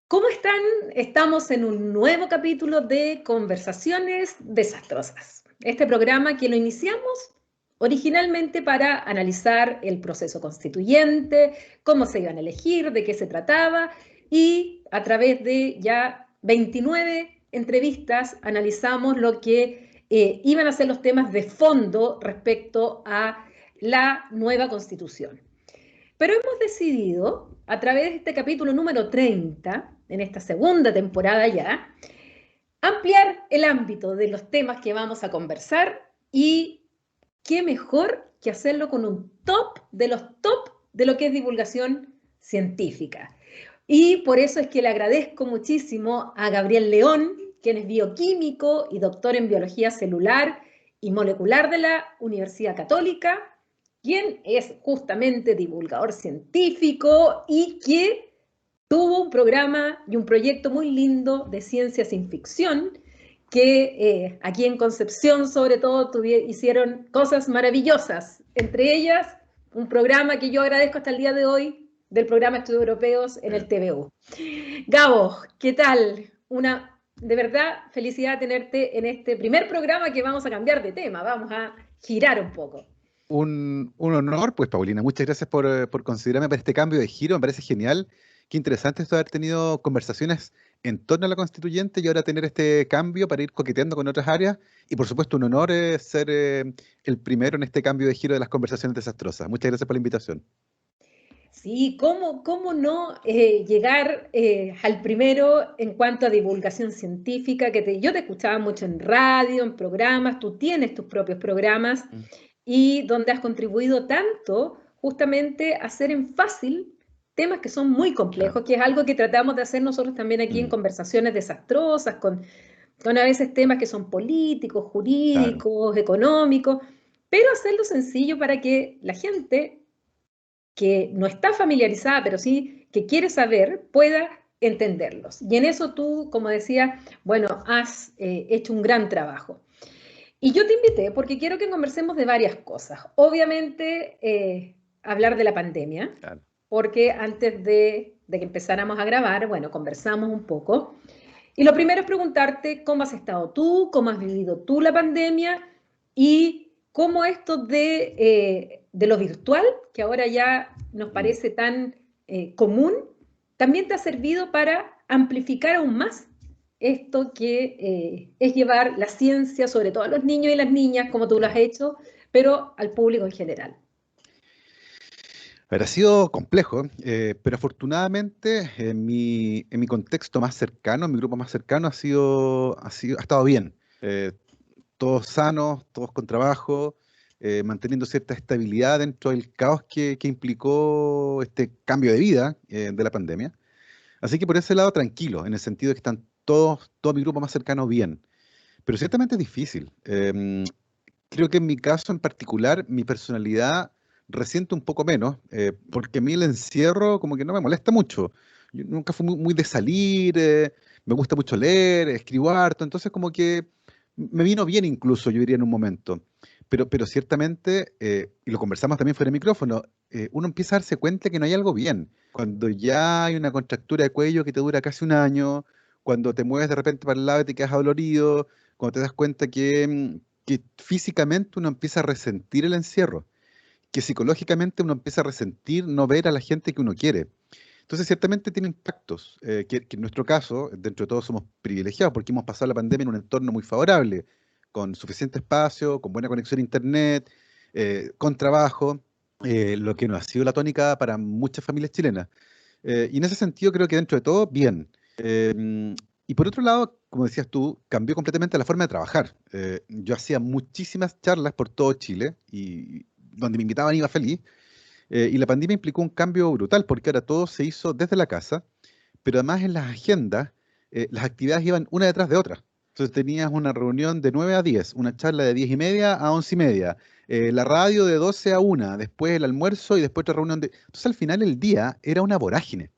¿Cómo están? Estamos en un nuevo capítulo de Conversaciones Desastrosas. Este programa que lo iniciamos originalmente para analizar el proceso constituyente, cómo se iban a elegir, de qué se trataba, y a través de ya 29 entrevistas analizamos lo que iban a ser los temas de fondo respecto a la nueva Constitución. Pero hemos decidido, a través de este capítulo número 30, en esta segunda temporada ya, ampliar el ámbito de los temas que vamos a conversar y qué mejor que hacerlo con un top de los top de lo que es divulgación científica. Y por eso es que le agradezco muchísimo a Gabriel León, quien es bioquímico y doctor en biología celular y molecular de la Universidad Católica, quien es justamente divulgador científico y que tuvo un programa y un proyecto muy lindo de ciencia sin ficción, que aquí en Concepción sobre todo hicieron cosas maravillosas, entre ellas un programa que yo agradezco hasta el día de hoy del programa Estudios Europeos en el TVU. Gabo, ¿qué tal? De verdad, felicidad tenerte en este primer programa que vamos a cambiar de tema, vamos a girar un poco. Un honor, pues, Paulina. Muchas gracias por considerarme para este cambio de giro. Me parece genial. Qué interesante esto de haber tenido conversaciones en torno a la constituyente y ahora tener este cambio para ir coqueteando con otras áreas. Y por supuesto, un honor ser el primero en este cambio de giro de las conversaciones desastrosas. Muchas gracias por la invitación. Sí, ¿cómo no llegar al primero en cuanto a divulgación científica? Yo te escuchaba mucho en radio, en programas, tú tienes tus propios programas y donde has contribuido tanto justamente a hacer en fácil temas que son muy complejos, que es algo que tratamos de hacer nosotros también aquí en conversaciones desastrosas, con a veces temas que son políticos, jurídicos, económicos, pero hacerlo sencillo para que la gente que no está familiarizada, pero sí que quiere saber, pueda entenderlos. Y en eso tú, como decía, bueno, has hecho un gran trabajo. Y yo te invité porque quiero que conversemos de varias cosas. Obviamente, hablar de la pandemia, porque antes de que empezáramos a grabar, bueno, conversamos un poco. Y lo primero es preguntarte cómo has estado tú, cómo has vivido tú la pandemia y cómo esto de lo virtual, que ahora ya nos parece tan común, también te ha servido para amplificar aún más esto que es llevar la ciencia, sobre todo a los niños y las niñas, como tú lo has hecho, pero al público en general. Ha sido complejo, pero afortunadamente en mi contexto más cercano, en mi grupo más cercano, ha estado bien. Todos sanos, todos con trabajo, manteniendo cierta estabilidad dentro del caos que implicó este cambio de vida de la pandemia. Así que por ese lado tranquilo, en el sentido de que están todo mi grupo más cercano bien. Pero ciertamente es difícil. Creo que en mi caso en particular, mi personalidad resiente un poco menos, porque a mí el encierro como que no me molesta mucho. Yo nunca fui muy de salir, me gusta mucho leer, escribo harto, entonces como que me vino bien incluso, yo diría en un momento. Pero ciertamente, y lo conversamos también fuera de micrófono, uno empieza a darse cuenta que no hay algo bien. Cuando ya hay una contractura de cuello que te dura casi un año, cuando te mueves de repente para el lado y te quedas adolorido, cuando te das cuenta que físicamente uno empieza a resentir el encierro, que psicológicamente uno empieza a resentir no ver a la gente que uno quiere. Entonces, ciertamente tiene impactos, que en nuestro caso, dentro de todo, somos privilegiados porque hemos pasado la pandemia en un entorno muy favorable, con suficiente espacio, con buena conexión a internet, con trabajo, lo que no ha sido la tónica para muchas familias chilenas. Y en ese sentido creo que dentro de todo, bien. Y por otro lado, como decías tú, cambió completamente la forma de trabajar. Yo hacía muchísimas charlas por todo Chile y donde me invitaban iba feliz. Y la pandemia implicó un cambio brutal porque ahora todo se hizo desde la casa, pero además en las agendas, las actividades iban una detrás de otra. Entonces tenías una reunión de 9 a 10, una charla de 10:30 a 11:30, la radio de 12 a 1, después el almuerzo y después otra reunión de... Entonces al final el día era una vorágine.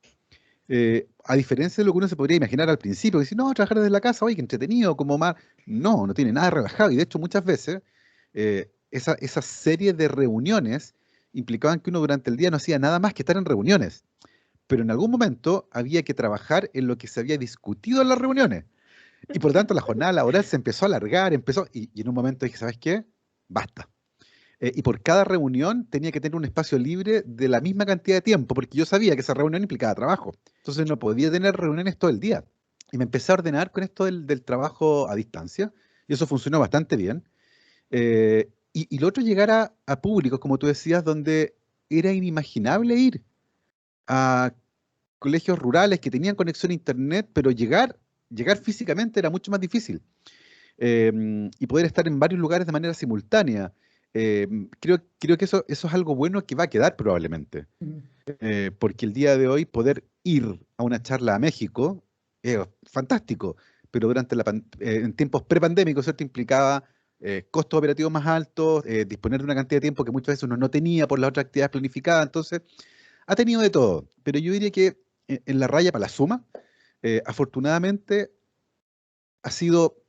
A diferencia de lo que uno se podría imaginar al principio, decir, no, trabajar desde la casa, oye, qué entretenido, como más. No, no tiene nada de relajado. Y de hecho, muchas veces esa serie de reuniones implicaban que uno durante el día no hacía nada más que estar en reuniones. pero en algún momento había que trabajar en lo que se había discutido en las reuniones. Y por lo tanto la jornada laboral se empezó a alargar, y en un momento dije, ¿sabes qué? Basta. Y por cada reunión tenía que tener un espacio libre de la misma cantidad de tiempo, porque yo sabía que esa reunión implicaba trabajo. Entonces no podía tener reuniones todo el día. Y me empecé a ordenar con esto del trabajo a distancia, y eso funcionó bastante bien. Y lo otro, llegar a públicos, como tú decías, donde era inimaginable ir a colegios rurales que tenían conexión a internet, pero llegar físicamente era mucho más difícil. Y poder estar en varios lugares de manera simultánea. Creo que eso es algo bueno que va a quedar probablemente, Mm. porque el día de hoy poder ir a una charla a México es fantástico, pero en tiempos prepandémicos, ¿cierto? Implicaba costos operativos más altos, disponer de una cantidad de tiempo que muchas veces uno no tenía por las otras actividades planificadas. Entonces ha tenido de todo, pero yo diría que en la raya para la suma, afortunadamente ha sido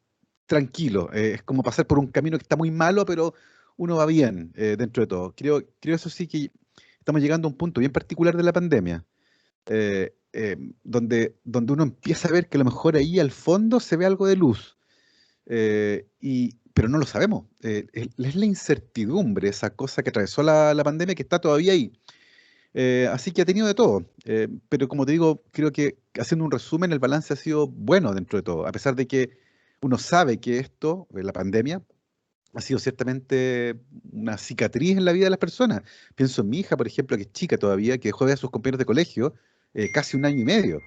tranquilo. Es como pasar por un camino que está muy malo, pero uno va bien dentro de todo. Creo eso sí que estamos llegando a un punto bien particular de la pandemia, donde uno empieza a ver que a lo mejor ahí al fondo se ve algo de luz, pero no lo sabemos. Es la incertidumbre, esa cosa que atravesó la pandemia, que está todavía ahí. Así que ha tenido de todo. Pero como te digo, creo que haciendo un resumen, el balance ha sido bueno dentro de todo, a pesar de que uno sabe que esto, la pandemia, ha sido ciertamente una cicatriz en la vida de las personas. Pienso en mi hija, por ejemplo, que es chica todavía, que dejó de ver a sus compañeros de colegio casi un año y medio.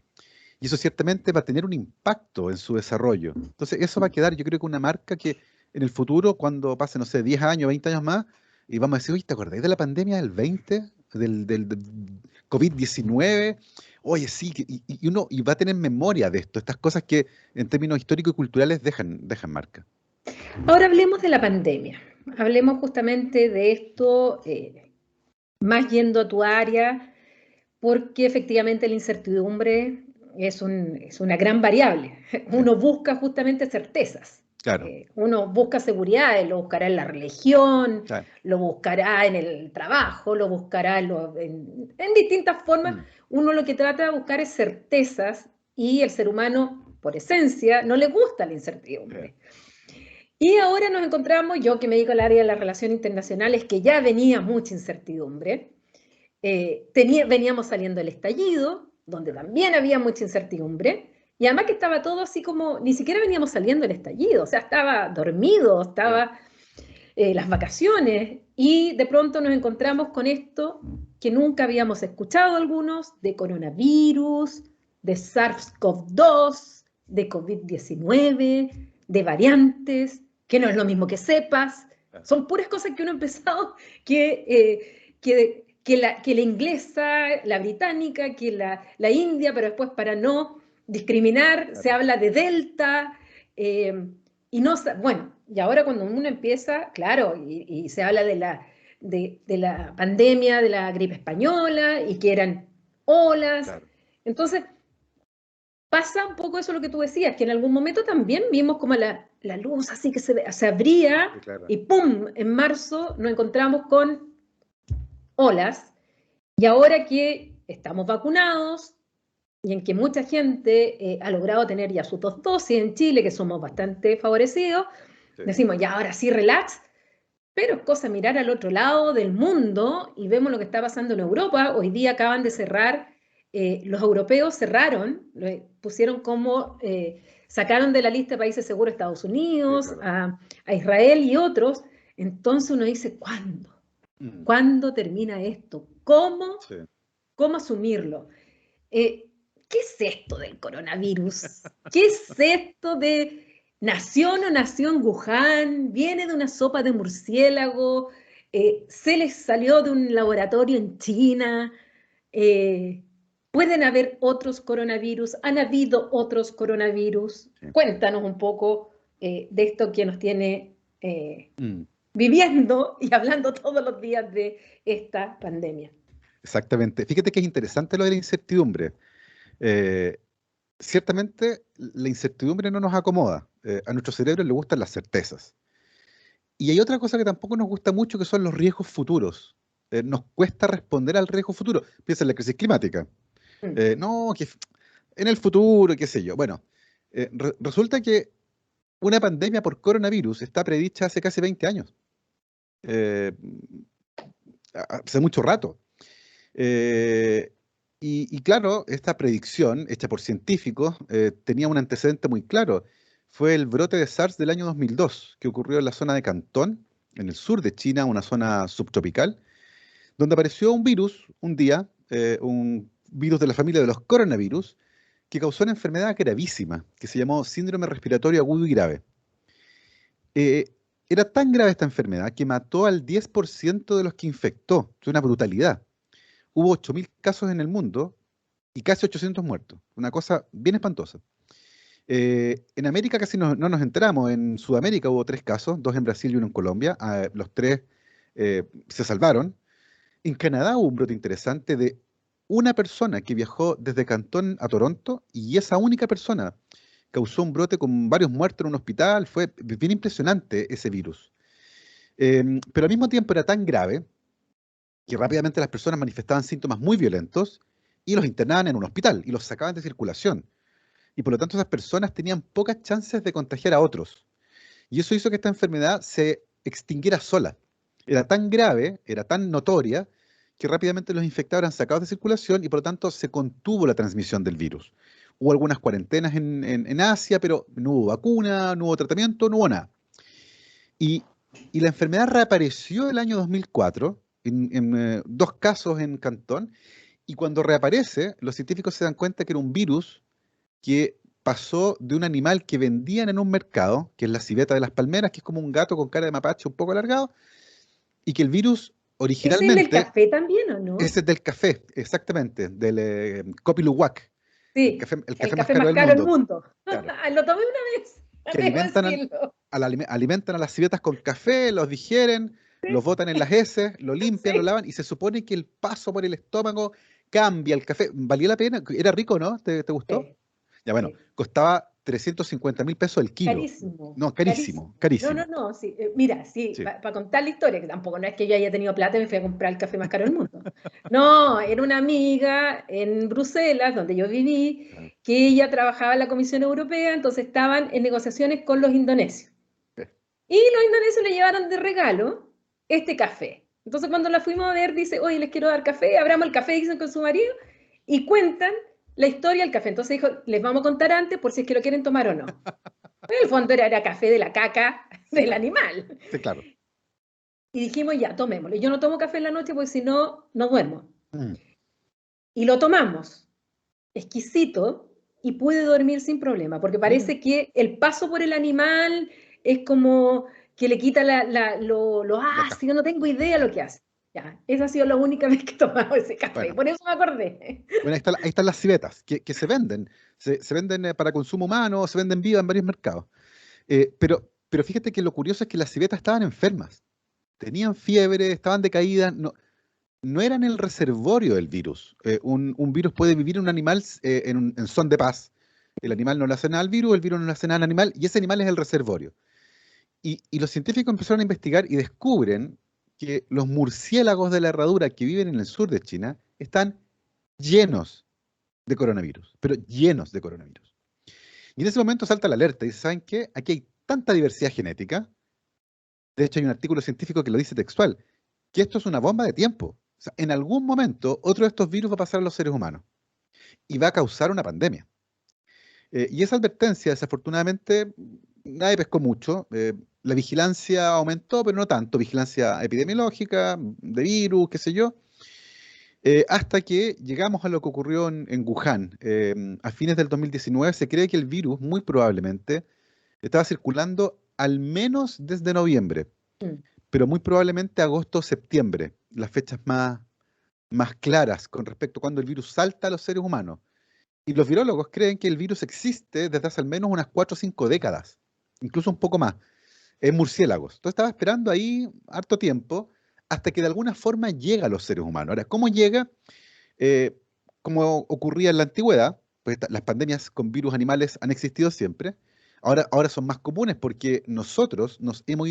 Y eso ciertamente va a tener un impacto en su desarrollo. Entonces, eso va a quedar, yo creo que una marca que en el futuro, cuando pase, no sé, 10 años, 20 años más, y vamos a decir, oye, ¿te acordáis de la pandemia del 20, del COVID-19? Oye, sí, y uno va a tener memoria de esto, estas cosas que en términos históricos y culturales dejan marca. Ahora hablemos de la pandemia. Hablemos justamente de esto, más yendo a tu área, porque efectivamente la incertidumbre es una gran variable. Sí, Uno busca justamente certezas. claro, Uno busca seguridad, lo buscará en la religión, claro. lo buscará en el trabajo, lo buscará en distintas formas. Mm, Uno lo que trata de buscar es certezas y el ser humano, por esencia, no le gusta la sí, incertidumbre. Y ahora nos encontramos, yo que me dedico al área de las relaciones internacionales, que ya venía mucha incertidumbre, veníamos saliendo del estallido, donde también había mucha incertidumbre, y además que estaba todo así como, ni siquiera veníamos saliendo del estallido, o sea, estaba dormido, sí, estaba las vacaciones, y de pronto nos encontramos con esto que nunca habíamos escuchado algunos, de coronavirus, de SARS-CoV-2, de COVID-19, de variantes, que no es lo mismo que cepas, claro. son puras cosas que uno ha empezado que la inglesa, la británica, que la india, pero después para no discriminar se Claro. habla de delta, y no, bueno, y ahora cuando uno empieza, claro, y se habla de la pandemia, de la gripe española, y que eran olas, Claro. entonces pasa un poco eso lo que tú decías, que en algún momento también vimos como la luz así que se abría, Sí, claro. y ¡pum! En marzo nos encontramos con olas, y ahora que estamos vacunados y en que mucha gente ha logrado tener ya sus 2 dosis en Chile, que somos bastante favorecidos, Sí, decimos ya ahora sí relax, pero es cosa mirar al otro lado del mundo y vemos lo que está pasando en Europa. Hoy día acaban de cerrar, los europeos cerraron, pusieron como, sacaron de la lista de países seguros a Estados sí, Unidos, claro. a Israel y otros. Entonces uno dice, ¿cuándo? Mm, ¿Cuándo termina esto? ¿Cómo, sí. cómo asumirlo? Eh, ¿Qué es esto del coronavirus? ¿Qué es esto de nació en Wuhan? ¿Viene de una sopa de murciélago? ¿Se les salió de un laboratorio en China? Eh, ¿Pueden haber otros coronavirus? ¿Han habido otros coronavirus? Sí. Cuéntanos un poco de esto que nos tiene Mm, viviendo y hablando todos los días de esta pandemia. exactamente. Fíjate que es interesante lo de la incertidumbre. Eh, Ciertamente, la incertidumbre no nos acomoda. A nuestro cerebro le gustan las certezas. Y hay otra cosa que tampoco nos gusta mucho, que son los riesgos futuros. Nos cuesta responder al riesgo futuro. Piensa en la crisis climática. No, que en el futuro, qué sé yo. Bueno, resulta que una pandemia por coronavirus está predicha hace casi 20 años, eh, hace mucho rato. Eh, y claro, esta predicción, hecha por científicos, tenía un antecedente muy claro. Fue el brote de SARS del año 2002, que ocurrió en la zona de Cantón, en el sur de China, una zona subtropical, donde apareció un virus un día, un virus de la familia de los coronavirus, que causó una enfermedad gravísima, que se llamó síndrome respiratorio agudo y grave. Eh, Era tan grave esta enfermedad que mató al 10% de los que infectó. Es una brutalidad. Hubo 8.000 casos en el mundo y casi 800 muertos. Una cosa bien espantosa. En América casi no nos enteramos. En Sudamérica hubo 3 casos, 2 en Brasil y 1 en Colombia. Los 3 se salvaron. En Canadá hubo un brote interesante de una persona que viajó desde Cantón a Toronto y esa única persona causó un brote con varios muertos en un hospital. Fue bien impresionante ese virus. Pero al mismo tiempo era tan grave que rápidamente las personas manifestaban síntomas muy violentos y los internaban en un hospital y los sacaban de circulación. Y por lo tanto esas personas tenían pocas chances de contagiar a otros. Y eso hizo que esta enfermedad se extinguiera sola. Era tan grave, era tan notoria, que rápidamente los infectados eran sacados de circulación y por lo tanto se contuvo la transmisión del virus. Hubo algunas cuarentenas en Asia, pero no hubo vacuna, no hubo tratamiento, no hubo nada. Y, y la enfermedad reapareció el año 2004 en 2 casos en Cantón, y cuando reaparece, los científicos se dan cuenta que era un virus que pasó de un animal que vendían en un mercado, que es la civeta de las palmeras, que es como un gato con cara de mapache un poco alargado, y que el virus ¿Ese es el del originalmente, café también o no? ese es del café, exactamente, del Kopi Luwak, Sí, el el café más café caro más del caro del mundo, mundo. claro, Lo tomé una vez, que debo alimentan, decirlo. alimentan a las civetas con café, los digieren, los Sí, botan en las heces, lo limpian, lo sí, lavan, y se supone que el paso por el estómago cambia el café. ¿Valía la pena? ¿Era rico, no? ¿Te gustó? sí, Ya bueno, sí. costaba 350.000 pesos el kilo. Carísimo, No, carísimo. carísimo, No, no, carísimo. no, sí. Mira, sí, Sí. para contar la historia, que tampoco no es que yo haya tenido plata y me fui a comprar el café más caro del mundo. No, era una amiga en Bruselas, donde yo viví, Claro. que ella trabajaba en la Comisión Europea, entonces estaban en negociaciones con los indonesios. Y los indonesios le llevaron de regalo este café. Entonces cuando la fuimos a ver, dice, oye, les quiero dar café, abramos el café, dicen con su marido, y cuentan la historia del café. Entonces dijo, les vamos a contar antes por si es que lo quieren tomar o no. En el fondo era café de la caca Sí, del claro. animal. Sí, claro. Y dijimos, ya, tomémoslo. Yo no tomo café en la noche porque si no, no duermo. Mm, Y lo tomamos, exquisito, y pude dormir sin problema, porque mira. parece que el paso por el animal es como que le quita lo La caja. ácido, no tengo idea lo que hace. Ya, esa ha sido la única vez que he tomado ese café, Bueno, por eso me acordé. bueno, ahí están las civetas, que se venden. Se venden para consumo humano, se venden vivas en varios mercados. Pero fíjate que lo curioso es que las civetas estaban enfermas. Tenían fiebre, estaban decaídas, no eran el reservorio del virus. Un virus puede vivir en un animal en son de paz. El animal no le hace nada al virus, el virus no le hace nada al animal, y ese animal es el reservorio. Y los científicos empezaron a investigar y descubren que los murciélagos de la herradura que viven en el sur de China están llenos de coronavirus, pero llenos de coronavirus. Y en ese momento salta la alerta y dice, ¿saben qué? Aquí hay tanta diversidad genética, de hecho hay un artículo científico que lo dice textual, que esto es una bomba de tiempo. O sea, en algún momento otro de estos virus va a pasar a los seres humanos y va a causar una pandemia. Y esa advertencia, desafortunadamente, nadie pescó mucho. La vigilancia aumentó, pero no tanto. Vigilancia epidemiológica, de virus, qué sé yo. Hasta que llegamos a lo que ocurrió en Wuhan. A fines del 2019 se cree que el virus, muy probablemente, estaba circulando al menos desde noviembre, Mm. pero muy probablemente agosto o septiembre, las fechas más claras con respecto a cuando el virus salta a los seres humanos. Y los virólogos creen que el virus existe desde hace al menos unas 4 o 5 décadas, incluso un poco más, en murciélagos. Entonces estaba esperando ahí harto tiempo hasta que de alguna forma llega a los seres humanos. Ahora, ¿cómo llega? Eh, Como ocurría en la antigüedad, pues las pandemias con virus animales han existido siempre. Ahora son más comunes porque nosotros nos hemos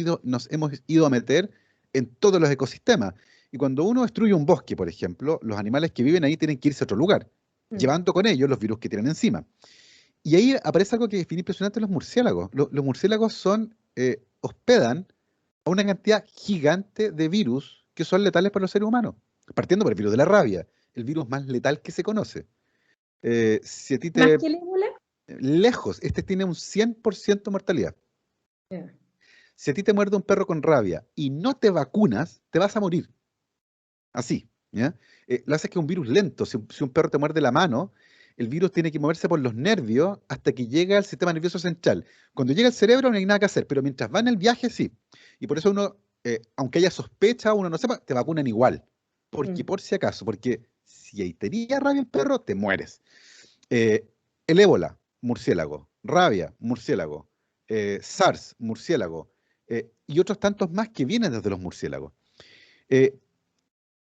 ido a meter en todos los ecosistemas. Y cuando uno destruye un bosque, por ejemplo, los animales que viven ahí tienen que irse a otro lugar. llevando con ellos los virus que tienen encima. Y ahí aparece algo que es bien impresionante en los murciélagos. Los murciélagos hospedan a una cantidad gigante de virus que son letales para los seres humanos. Partiendo por el virus de la rabia, el virus más letal que se conoce. Si a ti ¿Más te... que el ébola? Lejos, este tiene un 100% mortalidad. Ya. Si a ti te muerde un perro con rabia y no te vacunas, te vas a morir. Así, ¿ya? Lo hace que es un virus lento. Si un perro te muerde la mano, el virus tiene que moverse por los nervios hasta que llega al sistema nervioso central. Cuando llega al cerebro no hay nada que hacer, pero mientras va en el viaje, sí. Y por eso uno, aunque haya sospecha, uno no sepa, te vacunan igual. Porque por si acaso, porque si ahí tenía rabia el perro, te mueres. Eh, el ébola, murciélago. Rabia, murciélago. SARS, murciélago. Y otros tantos más que vienen desde los murciélagos. Eh,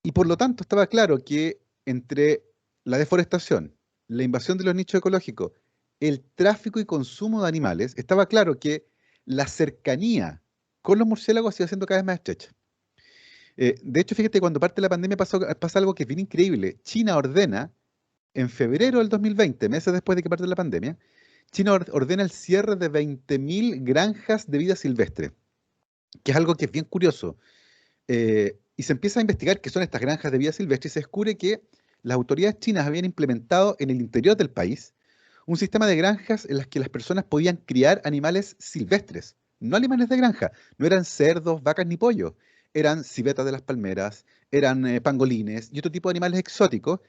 y por lo tanto estaba claro que entre la deforestación, la invasión de los nichos ecológicos, el tráfico y consumo de animales, estaba claro que la cercanía con los murciélagos se iba haciendo cada vez más estrecha. De hecho, fíjate, cuando parte la pandemia pasa algo que es bien increíble. China ordena, en febrero del 2020, meses después de que parte la pandemia, China ordena el cierre de 20.000 granjas de vida silvestre, que es algo que es bien curioso. Y se empieza a investigar qué son estas granjas de vida silvestre y se descubre que las autoridades chinas habían implementado en el interior del país un sistema de granjas en las que las personas podían criar animales silvestres, no animales de granja, no eran cerdos, vacas ni pollos, eran civetas de las palmeras, eran pangolines y otro tipo de animales exóticos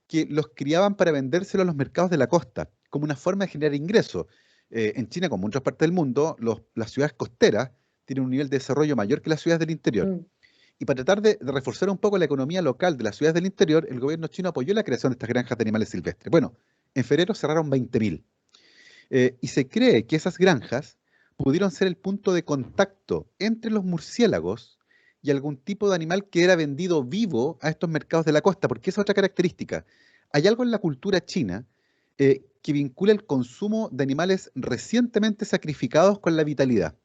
que los criaban para vendérselo a los mercados de la costa, como una forma de generar ingresos. En China, como en otras partes del mundo, las ciudades costeras tienen un nivel de desarrollo mayor que las ciudades del interior. Mm. Y para tratar de reforzar un poco la economía local de las ciudades del interior, el gobierno chino apoyó la creación de estas granjas de animales silvestres. Bueno, en febrero cerraron 20.000. Y se cree que esas granjas pudieron ser el punto de contacto entre los murciélagos y algún tipo de animal que era vendido vivo a estos mercados de la costa, porque esa es otra característica. Hay algo en la cultura china que vincula el consumo de animales recientemente sacrificados con la vitalidad.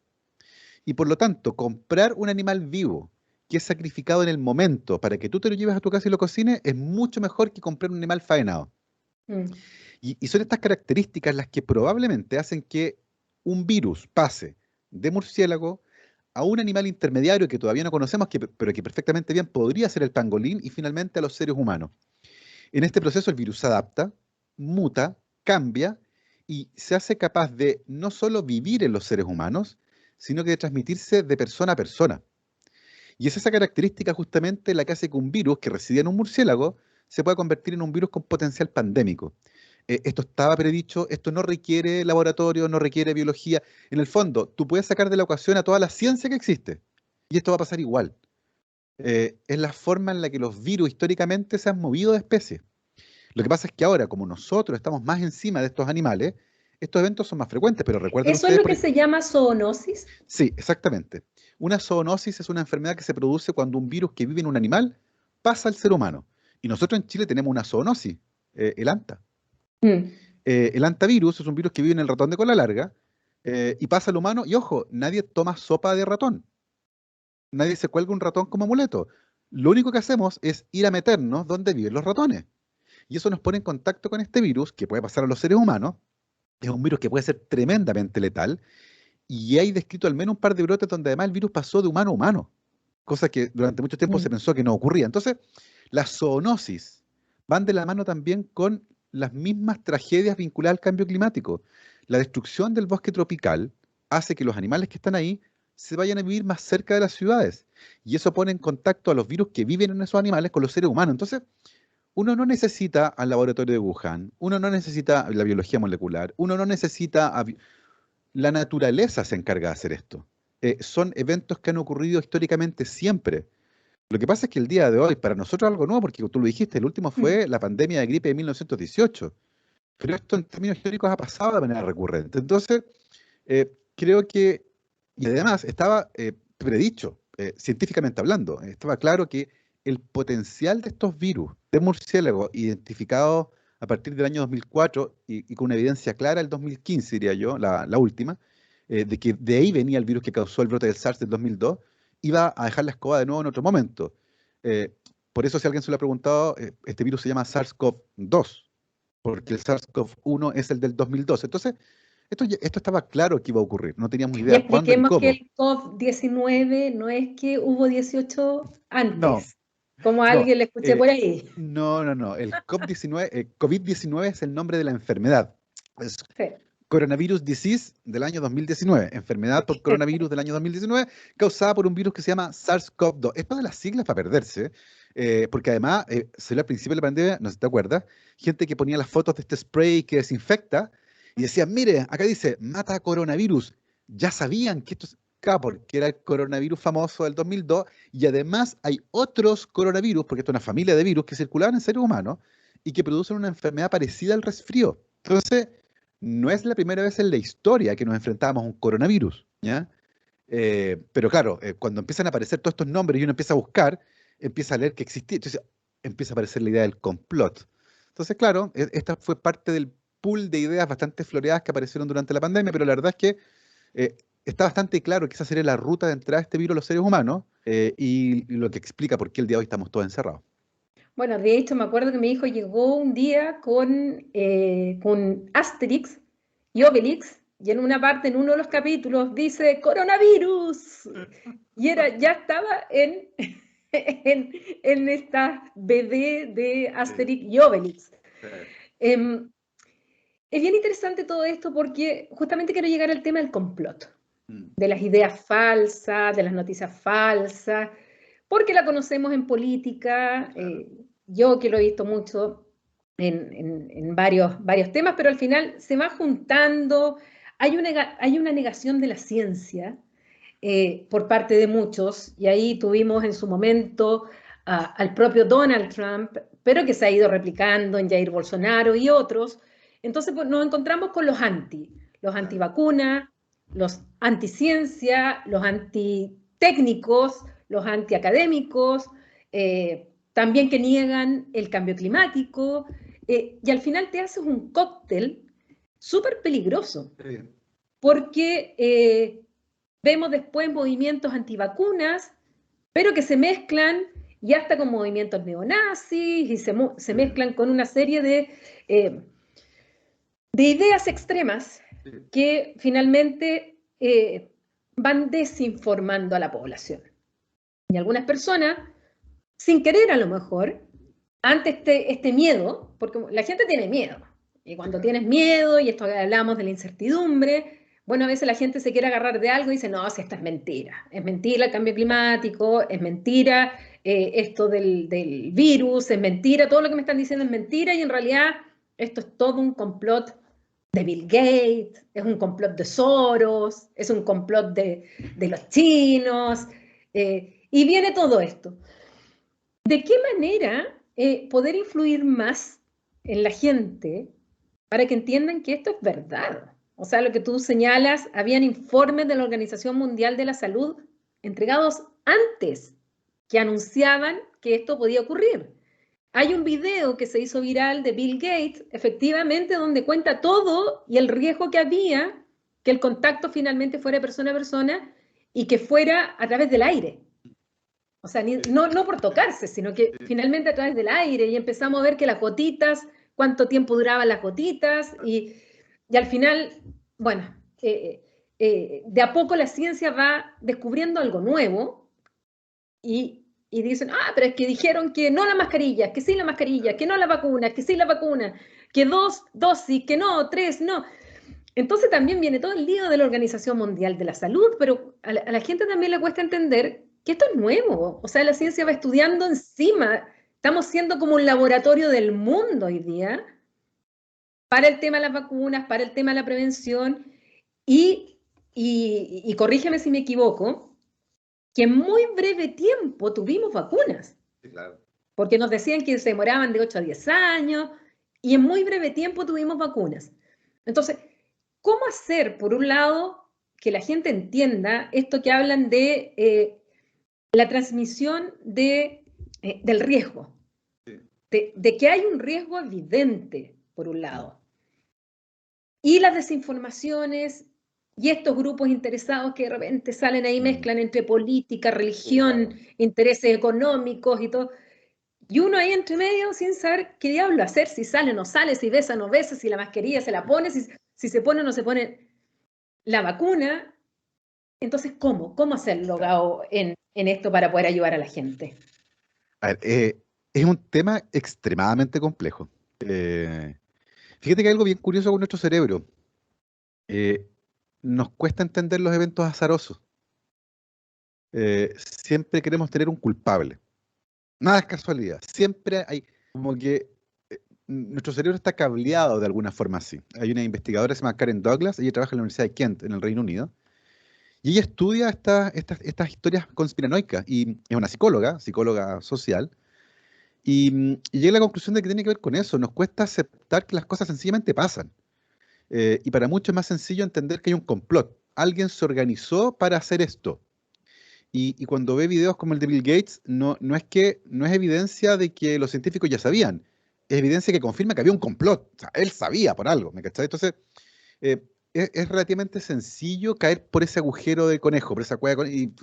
Y por lo tanto, comprar un animal vivo que es sacrificado en el momento para que tú te lo lleves a tu casa y lo cocines es mucho mejor que comprar un animal faenado. Mm. Y son estas características las que probablemente hacen que un virus pase de murciélago a un animal intermediario que todavía no conocemos, pero que perfectamente bien podría ser el pangolín y finalmente a los seres humanos. En este proceso el virus se adapta, muta, cambia y se hace capaz de no solo vivir en los seres humanos, sino que de transmitirse de persona a persona. Y es esa característica justamente la que hace que un virus que residía en un murciélago se pueda convertir en un virus con potencial pandémico. Esto estaba predicho, esto no requiere laboratorio, no requiere biología. En el fondo, tú puedes sacar de la ecuación a toda la ciencia que existe. Y esto va a pasar igual. Es la forma en la que los virus históricamente se han movido de especie. Lo que pasa es que ahora, como nosotros estamos más encima de estos animales, estos eventos son más frecuentes, pero recuerden ¿Eso es ustedes, lo que se llama zoonosis? sí, exactamente. Una zoonosis es una enfermedad que se produce cuando un virus que vive en un animal pasa al ser humano. Y nosotros en Chile tenemos una zoonosis, el anta. Mm. El antavirus es un virus que vive en el ratón de cola larga y pasa al humano. Y ojo, nadie toma sopa de ratón. Nadie se cuelga un ratón como amuleto. Lo único que hacemos es ir a meternos donde viven los ratones. Y eso nos pone en contacto con este virus que puede pasar a los seres humanos. Es un virus que puede ser tremendamente letal. Y hay descrito al menos un par de brotes donde además el virus pasó de humano a humano, cosa que durante mucho tiempo se Mm. pensó que no ocurría. Entonces, las zoonosis van de la mano también con las mismas tragedias vinculadas al cambio climático. La destrucción del bosque tropical hace que los animales que están ahí se vayan a vivir más cerca de las ciudades. Y eso pone en contacto a los virus que viven en esos animales con los seres humanos. Entonces, uno no necesita al laboratorio de Wuhan, uno no necesita la biología molecular, uno no necesita la naturaleza se encarga de hacer esto. Son eventos que han ocurrido históricamente siempre. Lo que pasa es que el día de hoy, para nosotros es algo nuevo, porque tú lo dijiste, el último Mm. fue la pandemia de gripe de 1918. Pero esto en términos históricos ha pasado de manera recurrente. Entonces, creo que, y además estaba predicho, científicamente hablando, estaba claro que el potencial de estos virus de murciélago identificados a partir del año 2004 y con una evidencia clara el 2015, diría yo, la última, de que de ahí venía el virus que causó el brote del SARS del 2002, iba a dejar la escoba de nuevo en otro momento. Por eso, si alguien se lo ha preguntado, este virus se llama SARS-CoV-2. porque el SARS-CoV-1 es el del 2012. Entonces, esto estaba claro que iba a ocurrir, no teníamos Y idea cuándo ni expliquemos que cómo. el COVID-19 no es que hubo 18 No, antes, como a no, alguien le escuché por ahí. no. El COVID-19 es el nombre de la enfermedad. Es Sí. Coronavirus Disease del año 2019, enfermedad por coronavirus del año 2019, causada por un virus que se llama SARS-CoV-2. Esto de las siglas para perderse, porque además salió al principio de la pandemia, no sé si te acuerdas, gente que ponía las fotos de este spray que desinfecta y decía, mire, acá dice, mata coronavirus. Ya sabían que esto es, claro, porque era el coronavirus famoso del 2002, y además hay otros coronavirus, porque esto es una familia de virus que circulaban en seres humanos y que producen una enfermedad parecida al resfrío. Entonces, no es la primera vez en la historia que nos enfrentamos a un coronavirus, ¿ya? Pero claro, cuando empiezan a aparecer todos estos nombres y uno empieza a buscar, empieza a leer que existía, entonces empieza a aparecer la idea del complot. Entonces, claro, esta fue parte del pool de ideas bastante floreadas que aparecieron durante la pandemia, pero la verdad es que está bastante claro que esa sería la ruta de entrada de este virus a los seres humanos, y lo que explica por qué el día de hoy estamos todos encerrados. Bueno, de hecho me acuerdo que mi hijo llegó un día con Asterix y Obelix, y en una parte, en uno de los capítulos, dice coronavirus. Y ya estaba en esta BD de Sí, Asterix y Obelix. sí. Em, es bien interesante todo esto porque justamente quiero llegar al tema del complot, Mm, de las ideas falsas, de las noticias falsas, porque la conocemos en política, claro. yo que lo he visto mucho en varios temas, pero al final se va juntando, hay una negación de la ciencia por parte de muchos, y ahí tuvimos en su momento al propio Donald Trump, pero que se ha ido replicando en Jair Bolsonaro y otros. Entonces pues, nos encontramos con los Claro. antivacunas, los anticiencia, los antitécnicos, los antiacadémicos, también que niegan el cambio climático, y al final te haces un cóctel súper peligroso, Sí. porque vemos después movimientos antivacunas, pero que se mezclan y hasta con movimientos neonazis y se Sí, mezclan con una serie de ideas extremas sí. que finalmente van desinformando a la población. Y algunas personas, sin querer a lo mejor, ante este miedo, porque la gente tiene miedo, y Sí, cuando claro. tienes miedo, y esto que hablamos de la incertidumbre, bueno, a veces la gente se quiere agarrar de algo y dice, no, si esta es mentira el cambio climático, es mentira esto del virus, es mentira, todo lo que me están diciendo es mentira, y en realidad esto es todo un complot de Bill Gates, es un complot de Soros, es un complot de los chinos, y viene todo esto. ¿De qué manera poder influir más en la gente para que entiendan que esto es verdad? O sea, lo que tú señalas, habían informes de la Organización Mundial de la Salud entregados antes que anunciaban que esto podía ocurrir. Hay un video que se hizo viral de Bill Gates, efectivamente, donde cuenta todo y el riesgo que había que el contacto finalmente fuera de persona a persona y que fuera a través del aire. O sea, Sí, no por tocarse, sino que sí, finalmente a través del aire y empezamos a ver que las gotitas, cuánto tiempo duraban las gotitas y al final, bueno, de a poco la ciencia va descubriendo algo nuevo y dicen, ah, pero es que dijeron que no la mascarilla, que sí la mascarilla, claro. que no la vacuna, que sí la vacuna, que 2 dosis, que no, 3, no. Entonces también viene todo el lío de la Organización Mundial de la Salud, pero a la gente también le cuesta entender que esto es nuevo. O sea, la ciencia va estudiando encima. Estamos siendo como un laboratorio del mundo hoy día para el tema de las vacunas, para el tema de la prevención y corrígeme si me equivoco, que en muy breve tiempo tuvimos vacunas, Sí, claro. porque nos decían que se demoraban de 8 a 10 años y en muy breve tiempo tuvimos vacunas. Entonces, ¿cómo hacer, por un lado, que la gente entienda esto que hablan de la transmisión del riesgo? Sí, De que hay un riesgo evidente, por un lado. Y las desinformaciones y estos grupos interesados que de repente salen ahí, mm, mezclan entre política, sí, claro. religión, intereses económicos y todo. Y uno ahí entre medio sin saber qué diablo hacer, si sale o no sale, si besa o no besa, si la mascarilla se la pone, si se pone o no se pone la vacuna. Entonces, ¿cómo hacerlo, Gao, en esto para poder ayudar a la gente? A ver, es un tema extremadamente complejo. Eh, Fíjate que hay algo bien curioso con nuestro cerebro. Eh, Nos cuesta entender los eventos azarosos. Siempre queremos tener un culpable. Nada es casualidad. Siempre hay como que nuestro cerebro está cableado de alguna forma así. Hay una investigadora que se llama Karen Douglas, ella trabaja en la Universidad de Kent, en el Reino Unido, y ella estudia estas historias conspiranoicas, y es una psicóloga social, y llega a la conclusión de que tiene que ver con eso. Nos cuesta aceptar que las cosas sencillamente pasan. Y para muchos es más sencillo entender que hay un complot. Alguien se organizó para hacer esto. Y cuando ve videos como el de Bill Gates, no es evidencia de que los científicos ya sabían, es evidencia que confirma que había un complot. O sea, él sabía por algo, ¿me cachai? Entonces, es relativamente sencillo caer por ese agujero de conejo, por esa cueva y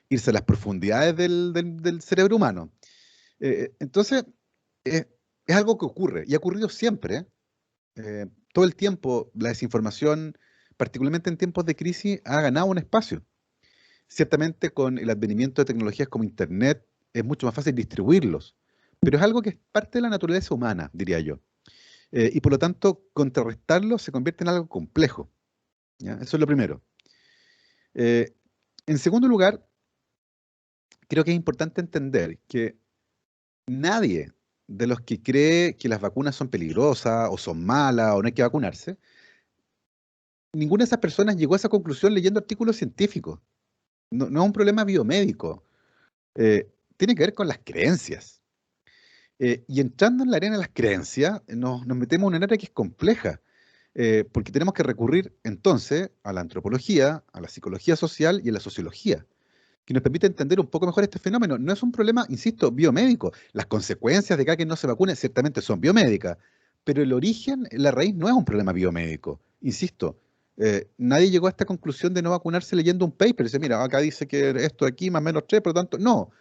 irse a las profundidades del cerebro humano. Entonces, es algo que ocurre, y ha ocurrido siempre. Todo el tiempo, la desinformación, particularmente en tiempos de crisis, ha ganado un espacio. Ciertamente con el advenimiento de tecnologías como Internet es mucho más fácil distribuirlos, pero es algo que es parte de la naturaleza humana, diría yo. Y por lo tanto, contrarrestarlo se convierte en algo complejo. ¿Ya? Eso es lo primero. Eh, en segundo lugar, creo que es importante entender que nadie de los que cree que las vacunas son peligrosas o son malas o no hay que vacunarse, ninguna de esas personas llegó a esa conclusión leyendo artículos científicos. No es un problema biomédico. Tiene que ver con las creencias. Y entrando en la arena de las creencias, nos metemos en un área que es compleja, porque tenemos que recurrir entonces a la antropología, a la psicología social y a la sociología, que nos permite entender un poco mejor este fenómeno. No es un problema, insisto, biomédico. Las consecuencias de que alguien no se vacune ciertamente son biomédicas, pero el origen, la raíz, no es un problema biomédico. Insisto, nadie llegó a esta conclusión de no vacunarse leyendo un paper. Dice, mira, acá dice que esto de aquí más o menos 3, por lo tanto, no.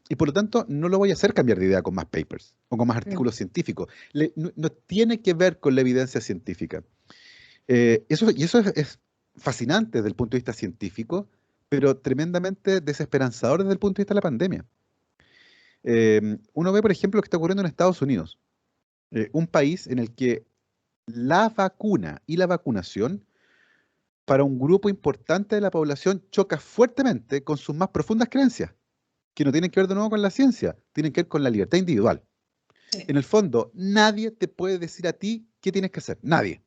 Y por lo tanto, no lo voy a hacer cambiar de idea con más papers o con más Mm. artículos científicos. No tiene que ver con la evidencia científica. Eso es fascinante desde el punto de vista científico, pero tremendamente desesperanzador desde el punto de vista de la pandemia. Uno ve, por ejemplo, lo que está ocurriendo en Estados Unidos, un país en el que la vacuna y la vacunación para un grupo importante de la población choca fuertemente con sus más profundas creencias, que no tienen que ver de nuevo con la ciencia, tienen que ver con la libertad individual. Sí. En el fondo, nadie te puede decir a ti qué tienes que hacer, nadie.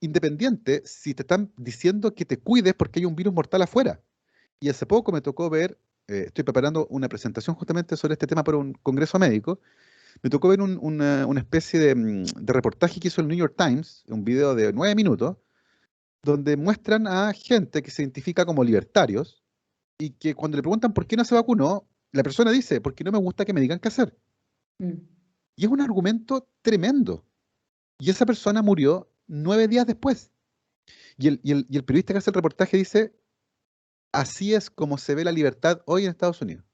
Independiente si te están diciendo que te cuides porque hay un virus mortal afuera. Y hace poco me tocó ver, estoy preparando una presentación justamente sobre este tema para un congreso médico, me tocó ver una especie de reportaje que hizo el New York Times, un video de 9 minutos, donde muestran a gente que se identifica como libertarios y que cuando le preguntan por qué no se vacunó, la persona dice, porque no me gusta que me digan qué hacer. Mm. Y es un argumento tremendo. Y esa persona murió 9 días después. Y el periodista que hace el reportaje dice, así es como se ve la libertad hoy en Estados Unidos,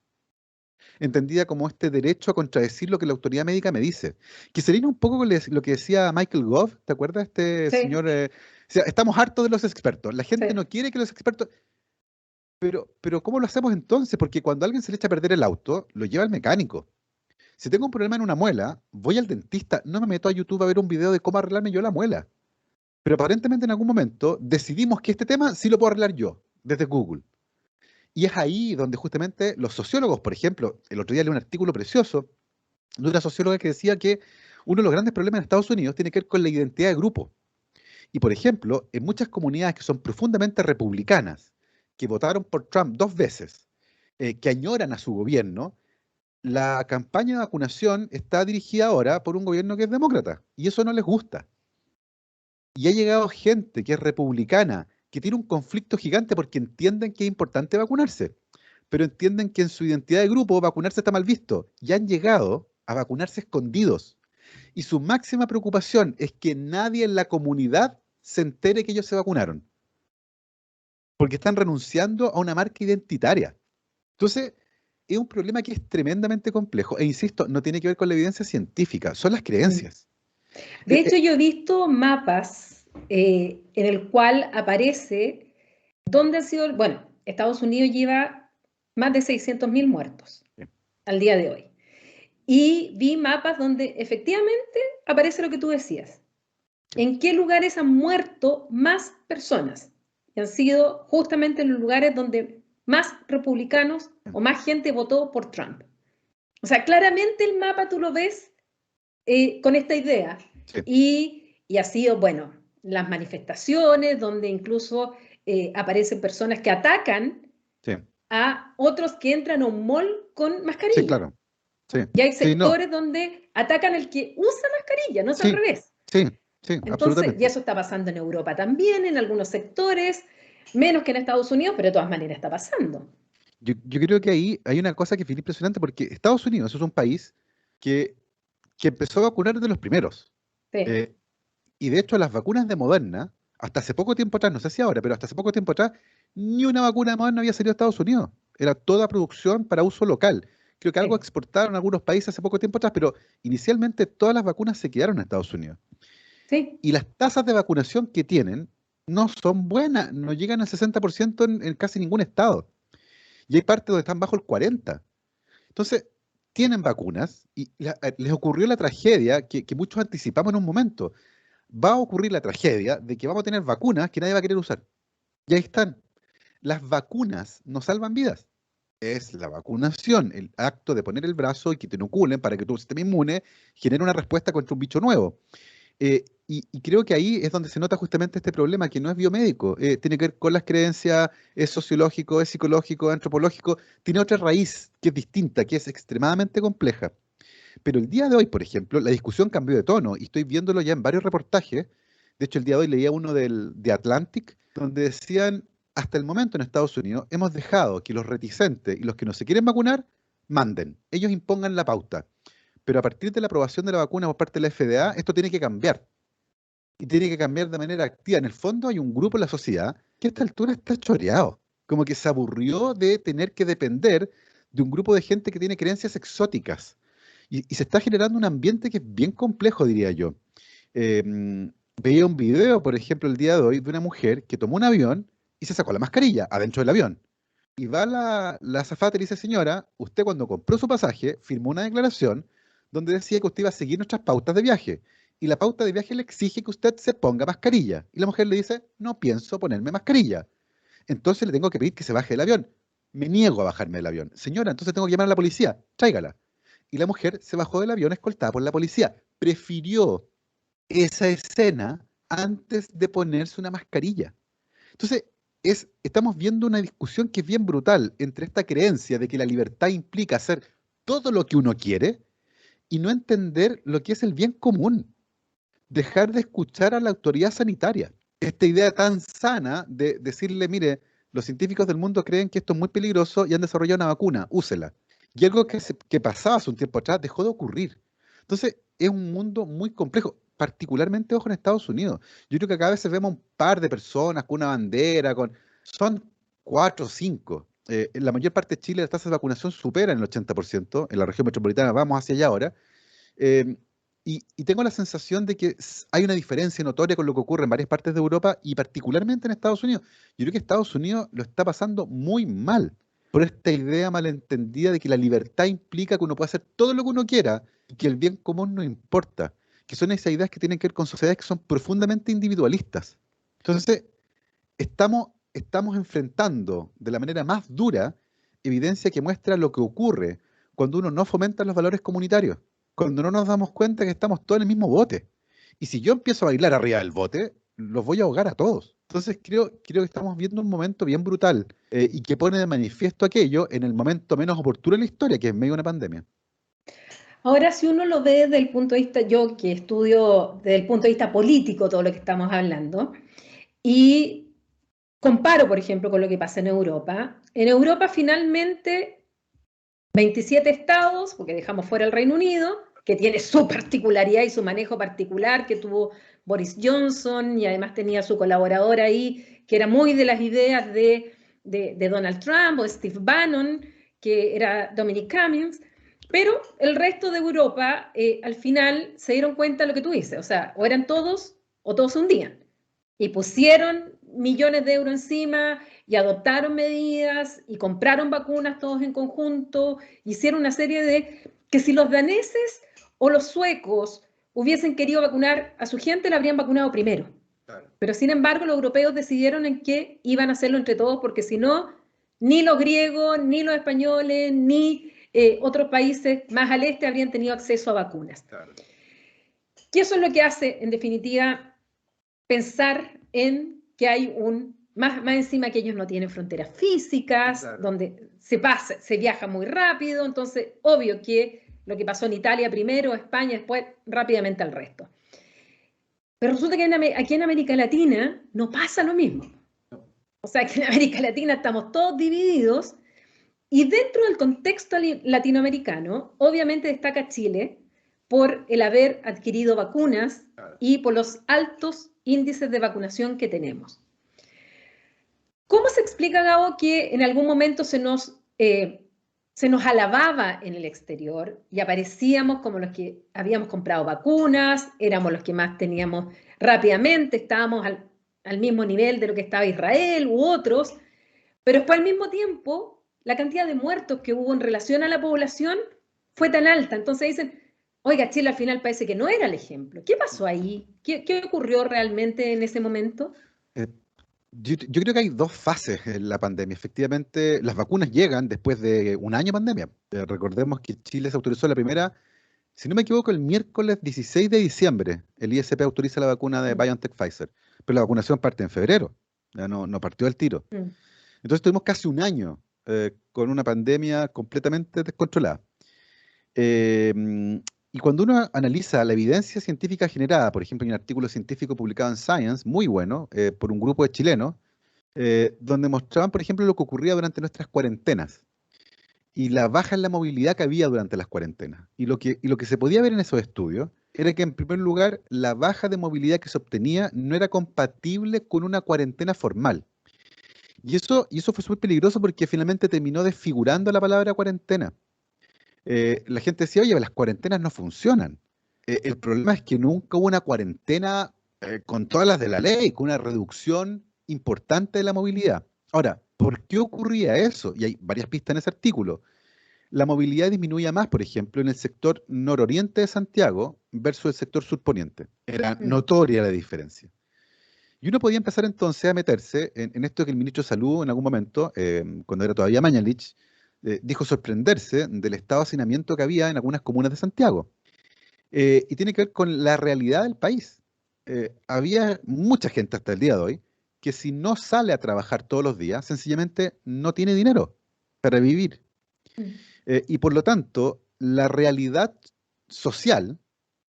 entendida como este derecho a contradecir lo que la autoridad médica me dice. Que sería un poco con lo que decía Michael Gove, ¿te acuerdas? Este Sí, señor, o sea, estamos hartos de los expertos, la gente sí. no quiere que los expertos... Pero ¿cómo lo hacemos entonces? Porque cuando a alguien se le echa a perder el auto, lo lleva al mecánico. Si tengo un problema en una muela, voy al dentista, no me meto a YouTube a ver un video de cómo arreglarme yo la muela. Pero aparentemente en algún momento decidimos que este tema sí lo puedo arreglar yo, desde Google. Y es ahí donde justamente los sociólogos, por ejemplo, el otro día leí un artículo precioso de una socióloga que decía que uno de los grandes problemas en Estados Unidos tiene que ver con la identidad de grupo. Y por ejemplo, en muchas comunidades que son profundamente republicanas, que votaron por Trump 2 veces, que añoran a su gobierno, la campaña de vacunación está dirigida ahora por un gobierno que es demócrata, y eso no les gusta. Y ha llegado gente que es republicana, que tiene un conflicto gigante porque entienden que es importante vacunarse, pero entienden que en su identidad de grupo vacunarse está mal visto, y han llegado a vacunarse escondidos. Y su máxima preocupación es que nadie en la comunidad se entere que ellos se vacunaron, porque están renunciando a una marca identitaria. Entonces, es un problema que es tremendamente complejo. E insisto, no tiene que ver con la evidencia científica, son las creencias. De hecho, yo he visto mapas en el cual aparece dónde ha sido, bueno, Estados Unidos lleva más de 600.000 muertos al día de hoy. Y vi mapas donde efectivamente aparece lo que tú decías. ¿En qué lugares han muerto más personas? Y han sido justamente en los lugares donde más republicanos o más gente votó por Trump. O sea, claramente el mapa tú lo ves con esta idea. Sí. Y ha sido, bueno, las manifestaciones donde incluso aparecen personas que atacan Sí. a otros que entran a un mall con mascarilla. Sí, claro. Sí. Y hay Sí, no. sectores donde atacan al que usa mascarilla, no es al Sí, revés. sí, sí, Entonces, y absolutamente. eso está pasando en Europa también, en algunos sectores, menos que en Estados Unidos, pero de todas maneras está pasando. Yo creo que ahí hay una cosa que es bien impresionante porque Estados Unidos es un país que, que empezó a vacunar de los primeros. Sí, Eh, y de hecho las vacunas de Moderna, hasta hace poco tiempo atrás, no sé si ahora, pero hasta hace poco tiempo atrás, ni una vacuna de Moderna había salido a Estados Unidos. Era toda producción para uso local. Creo que algo sí, exportaron a algunos países hace poco tiempo atrás, pero inicialmente todas las vacunas se quedaron en Estados Unidos. sí, Y las tasas de vacunación que tienen no son buenas, no llegan al 60% en casi ningún estado. Y hay partes donde están bajo el 40%. Entonces, tienen vacunas y les ocurrió la tragedia que muchos anticipamos en un momento. Va a ocurrir la tragedia de que vamos a tener vacunas que nadie va a querer usar. Y ahí están. Las vacunas no salvan vidas. Es la vacunación, el acto de poner el brazo y que te inoculen para que tu sistema inmune genere una respuesta contra un bicho nuevo. Y creo que ahí es donde se nota justamente este problema, que no es biomédico, tiene que ver con las creencias, es sociológico, es psicológico, es antropológico, tiene otra raíz que es distinta, que es extremadamente compleja. Pero el día de hoy, por ejemplo, la discusión cambió de tono y estoy viéndolo ya en varios reportajes. De hecho, el día de hoy leía uno de Atlantic, donde decían, hasta el momento en Estados Unidos hemos dejado que los reticentes y los que no se quieren vacunar manden, ellos impongan la pauta. Pero a partir de la aprobación de la vacuna por parte de la FDA, esto tiene que cambiar. Y tiene que cambiar de manera activa. En el fondo hay un grupo en la sociedad que a esta altura está choreado. Como que se aburrió de tener que depender de un grupo de gente que tiene creencias exóticas. Y se está generando un ambiente que es bien complejo, diría yo. Veía un video, por ejemplo, el día de hoy, de una mujer que tomó un avión y se sacó la mascarilla adentro del avión. Y va la azafata y le dice, señora, usted cuando compró su pasaje firmó una declaración donde decía que usted iba a seguir nuestras pautas de viaje. Y la pauta de viaje le exige que usted se ponga mascarilla. Y la mujer le dice, no pienso ponerme mascarilla. Entonces le tengo que pedir que se baje del avión. Me niego a bajarme del avión. Señora, entonces tengo que llamar a la policía. Tráigala. Y la mujer se bajó del avión escoltada por la policía. Prefirió esa escena antes de ponerse una mascarilla. Entonces, estamos viendo una discusión que es bien brutal entre esta creencia de que la libertad implica hacer todo lo que uno quiere y no entender lo que es el bien común, dejar de escuchar a la autoridad sanitaria. Esta idea tan sana de decirle, mire, los científicos del mundo creen que esto es muy peligroso y han desarrollado una vacuna, úsela. Y algo que pasaba hace un tiempo atrás dejó de ocurrir. Entonces, es un mundo muy complejo, particularmente ojo en Estados Unidos. Yo creo que acá a veces vemos un par de personas con una bandera, son 4 o 5. En la mayor parte de Chile las tasas de vacunación superan el 80%, en la región metropolitana vamos hacia allá ahora. Eh, y tengo la sensación de que hay una diferencia notoria con lo que ocurre en varias partes de Europa y particularmente en Estados Unidos. Yo creo que Estados Unidos lo está pasando muy mal por esta idea malentendida de que la libertad implica que uno puede hacer todo lo que uno quiera y que el bien común no importa, que son esas ideas que tienen que ver con sociedades que son profundamente individualistas. Entonces, estamos enfrentando de la manera más dura evidencia que muestra lo que ocurre cuando uno no fomenta los valores comunitarios, cuando no nos damos cuenta que estamos todos en el mismo bote. Y si yo empiezo a bailar arriba del bote, los voy a ahogar a todos. Entonces creo que estamos viendo un momento bien brutal y que pone de manifiesto aquello en el momento menos oportuno de la historia, que es en medio de una pandemia. Ahora, si uno lo ve desde el punto de vista, yo que estudio desde el punto de vista político todo lo que estamos hablando, y comparo, por ejemplo, con lo que pasa en Europa finalmente 27 estados, porque dejamos fuera el Reino Unido, que tiene su particularidad y su manejo particular que tuvo Boris Johnson y además tenía su colaborador ahí, que era muy de las ideas de Donald Trump o Steve Bannon, que era Dominic Cummings, pero el resto de Europa al final se dieron cuenta de lo que tú dices, o sea, o eran todos o todos se hundían. Y pusieron millones de euros encima y adoptaron medidas y compraron vacunas todos en conjunto, hicieron una serie de... que si los daneses o los suecos hubiesen querido vacunar a su gente, la habrían vacunado primero. Claro. Pero sin embargo, los europeos decidieron en que iban a hacerlo entre todos, porque si no, ni los griegos, ni los españoles, ni otros países más al este habrían tenido acceso a vacunas. Claro. Y eso es lo que hace, en definitiva, pensar en que hay más encima que ellos no tienen fronteras físicas, claro, donde se viaja muy rápido, entonces obvio que lo que pasó en Italia primero, España, después rápidamente al resto. Pero resulta que aquí en América Latina no pasa lo mismo. O sea, que en América Latina estamos todos divididos y dentro del contexto latinoamericano, obviamente destaca Chile por el haber adquirido vacunas y por los altos índices de vacunación que tenemos. ¿Cómo se explica, Gabo, que en algún momento se nos alababa en el exterior y aparecíamos como los que habíamos comprado vacunas, éramos los que más teníamos rápidamente, estábamos al mismo nivel de lo que estaba Israel u otros, pero después al mismo tiempo la cantidad de muertos que hubo en relación a la población fue tan alta? Entonces dicen, oiga, Chile al final parece que no era el ejemplo. ¿Qué pasó ahí? ¿Qué ocurrió realmente en ese momento? Yo creo que hay dos fases en la pandemia. Efectivamente, las vacunas llegan después de un año de pandemia. Recordemos que Chile se autorizó la primera, si no me equivoco, el miércoles 16 de diciembre. El ISP autoriza la vacuna de BioNTech Pfizer, pero la vacunación parte en febrero, ya no partió al tiro. Entonces tuvimos casi un año con una pandemia completamente descontrolada. Y cuando uno analiza la evidencia científica generada, por ejemplo, en un artículo científico publicado en Science, muy bueno, por un grupo de chilenos, donde mostraban, por ejemplo, lo que ocurría durante nuestras cuarentenas y la baja en la movilidad que había durante las cuarentenas. Y lo que se podía ver en esos estudios era que, en primer lugar, la baja de movilidad que se obtenía no era compatible con una cuarentena formal. Y eso fue súper peligroso porque finalmente terminó desfigurando la palabra cuarentena. La gente decía, oye, las cuarentenas no funcionan. El problema es que nunca hubo una cuarentena con todas las de la ley, con una reducción importante de la movilidad. Ahora, ¿por qué ocurría eso? Y hay varias pistas en ese artículo. La movilidad disminuía más, por ejemplo, en el sector nororiente de Santiago versus el sector surponiente. Era notoria la diferencia. Y uno podía empezar entonces a meterse en esto que el ministro de Salud en algún momento, cuando era todavía Mañalich, dijo sorprenderse del estado de hacinamiento que había en algunas comunas de Santiago. Y tiene que ver con la realidad del país. Había mucha gente hasta el día de hoy que si no sale a trabajar todos los días, sencillamente no tiene dinero para vivir. Y por lo tanto, la realidad social,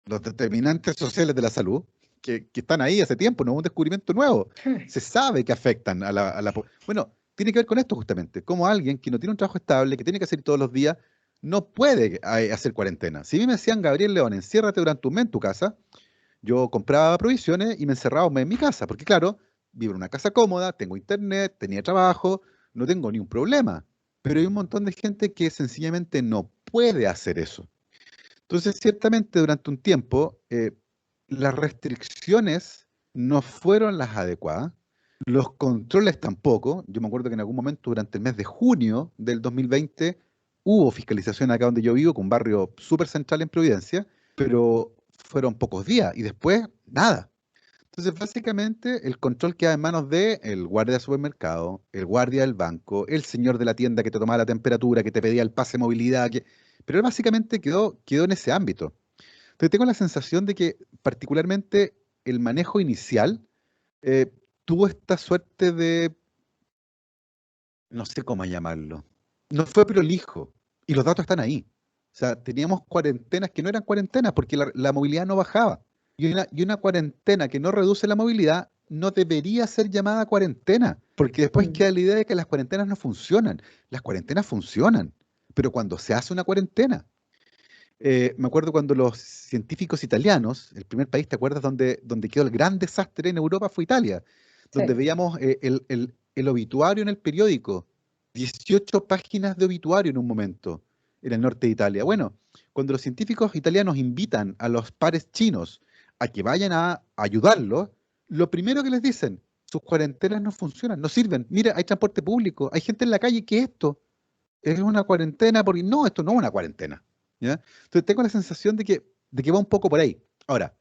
los determinantes sociales de la salud, que están ahí hace tiempo, no es un descubrimiento nuevo, se sabe que afectan a la... Bueno, tiene que ver con esto justamente, como alguien que no tiene un trabajo estable, que tiene que hacer todos los días, no puede hacer cuarentena. Si a mí me decían, Gabriel León, enciérrate durante un mes en tu casa, yo compraba provisiones y me encerraba un mes en mi casa, porque claro, vivo en una casa cómoda, tengo internet, tenía trabajo, no tengo ni un problema. Pero hay un montón de gente que sencillamente no puede hacer eso. Entonces, ciertamente durante un tiempo, las restricciones no fueron las adecuadas, los controles tampoco. Yo me acuerdo que en algún momento durante el mes de junio del 2020 hubo fiscalización acá donde yo vivo, con un barrio súper central en Providencia, pero fueron pocos días y después nada. Entonces, básicamente, el control queda en manos de el guardia del supermercado, el guardia del banco, el señor de la tienda que te tomaba la temperatura, que te pedía el pase de movilidad, pero él básicamente quedó en ese ámbito. Entonces, tengo la sensación de que particularmente el manejo inicial tuvo esta suerte de, no sé cómo llamarlo, no fue prolijo y los datos están ahí. O sea, teníamos cuarentenas que no eran cuarentenas porque la movilidad no bajaba. Y una cuarentena que no reduce la movilidad no debería ser llamada cuarentena, porque después queda la idea de que las cuarentenas no funcionan. Las cuarentenas funcionan, pero cuando se hace una cuarentena. Me acuerdo cuando los científicos italianos, el primer país, ¿te acuerdas? Donde quedó el gran desastre en Europa fue Italia, donde veíamos el obituario en el periódico 18 páginas de obituario en un momento en el norte de Italia. Bueno, cuando los científicos italianos invitan a los pares chinos a que vayan a ayudarlos, lo primero que les dicen, sus cuarentenas no funcionan, no sirven. Mira, hay transporte público, hay gente en la calle, ¿qué es esto? Es una cuarentena, porque no, esto no es una cuarentena. ¿Ya? Entonces tengo la sensación de que va un poco por ahí. Ahora,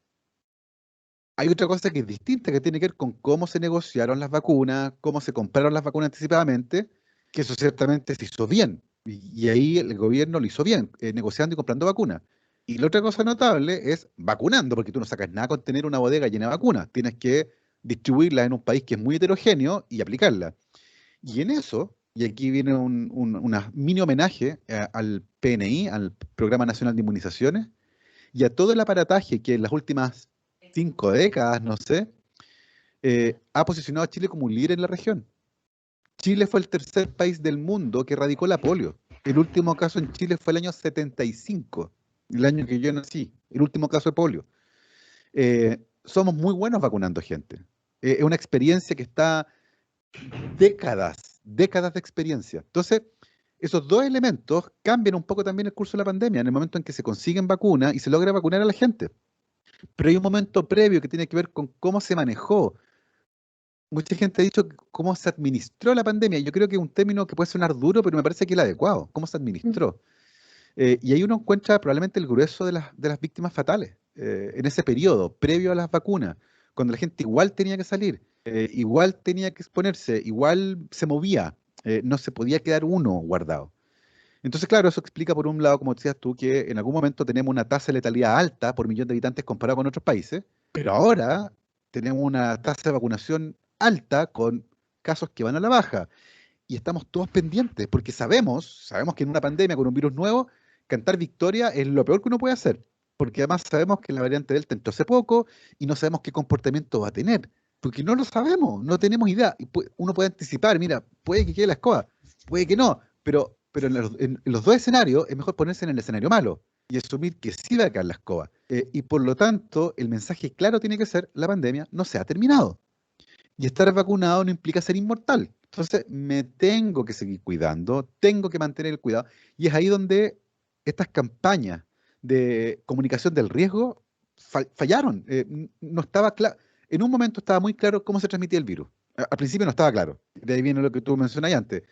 hay otra cosa que es distinta, que tiene que ver con cómo se negociaron las vacunas, cómo se compraron las vacunas anticipadamente, que eso ciertamente se hizo bien. Y ahí el gobierno lo hizo bien, negociando y comprando vacunas. Y la otra cosa notable es vacunando, porque tú no sacas nada con tener una bodega llena de vacunas. Tienes que distribuirla en un país que es muy heterogéneo y aplicarla. Y en eso, y aquí viene una mini homenaje al PNI, al Programa Nacional de Inmunizaciones, y a todo el aparataje que en las últimas 5 décadas, no sé, ha posicionado a Chile como un líder en la región. Chile fue el tercer país del mundo que erradicó la polio. El último caso en Chile fue el año 75, el año que yo nací, el último caso de polio. Somos muy buenos vacunando gente. Es una experiencia que está décadas de experiencia. Entonces, esos dos elementos cambian un poco también el curso de la pandemia, en el momento en que se consiguen vacunas y se logra vacunar a la gente. Pero hay un momento previo que tiene que ver con cómo se manejó. Mucha gente ha dicho cómo se administró la pandemia. Yo creo que es un término que puede sonar duro, pero me parece que es el adecuado. ¿Cómo se administró? Y ahí uno encuentra probablemente el grueso de las víctimas fatales en ese periodo, previo a las vacunas, cuando la gente igual tenía que salir, igual tenía que exponerse, igual se movía, no se podía quedar uno guardado. Entonces, claro, eso explica por un lado, como decías tú, que en algún momento tenemos una tasa de letalidad alta por millón de habitantes comparado con otros países, pero ahora tenemos una tasa de vacunación alta con casos que van a la baja. Y estamos todos pendientes, porque sabemos que en una pandemia con un virus nuevo, cantar victoria es lo peor que uno puede hacer, porque además sabemos que la variante Delta entró hace poco y no sabemos qué comportamiento va a tener, porque no lo sabemos, no tenemos idea. Y uno puede anticipar, mira, puede que quede la escoba, puede que no, pero en los dos escenarios es mejor ponerse en el escenario malo y asumir que sí va a caer la escoba. Y por lo tanto, el mensaje claro tiene que ser, la pandemia no se ha terminado. Y estar vacunado no implica ser inmortal. Entonces me tengo que seguir cuidando, tengo que mantener el cuidado. Y es ahí donde estas campañas de comunicación del riesgo fallaron. No estaba claro. En un momento estaba muy claro cómo se transmitía el virus. Al principio no estaba claro. De ahí viene lo que tú mencionaste antes.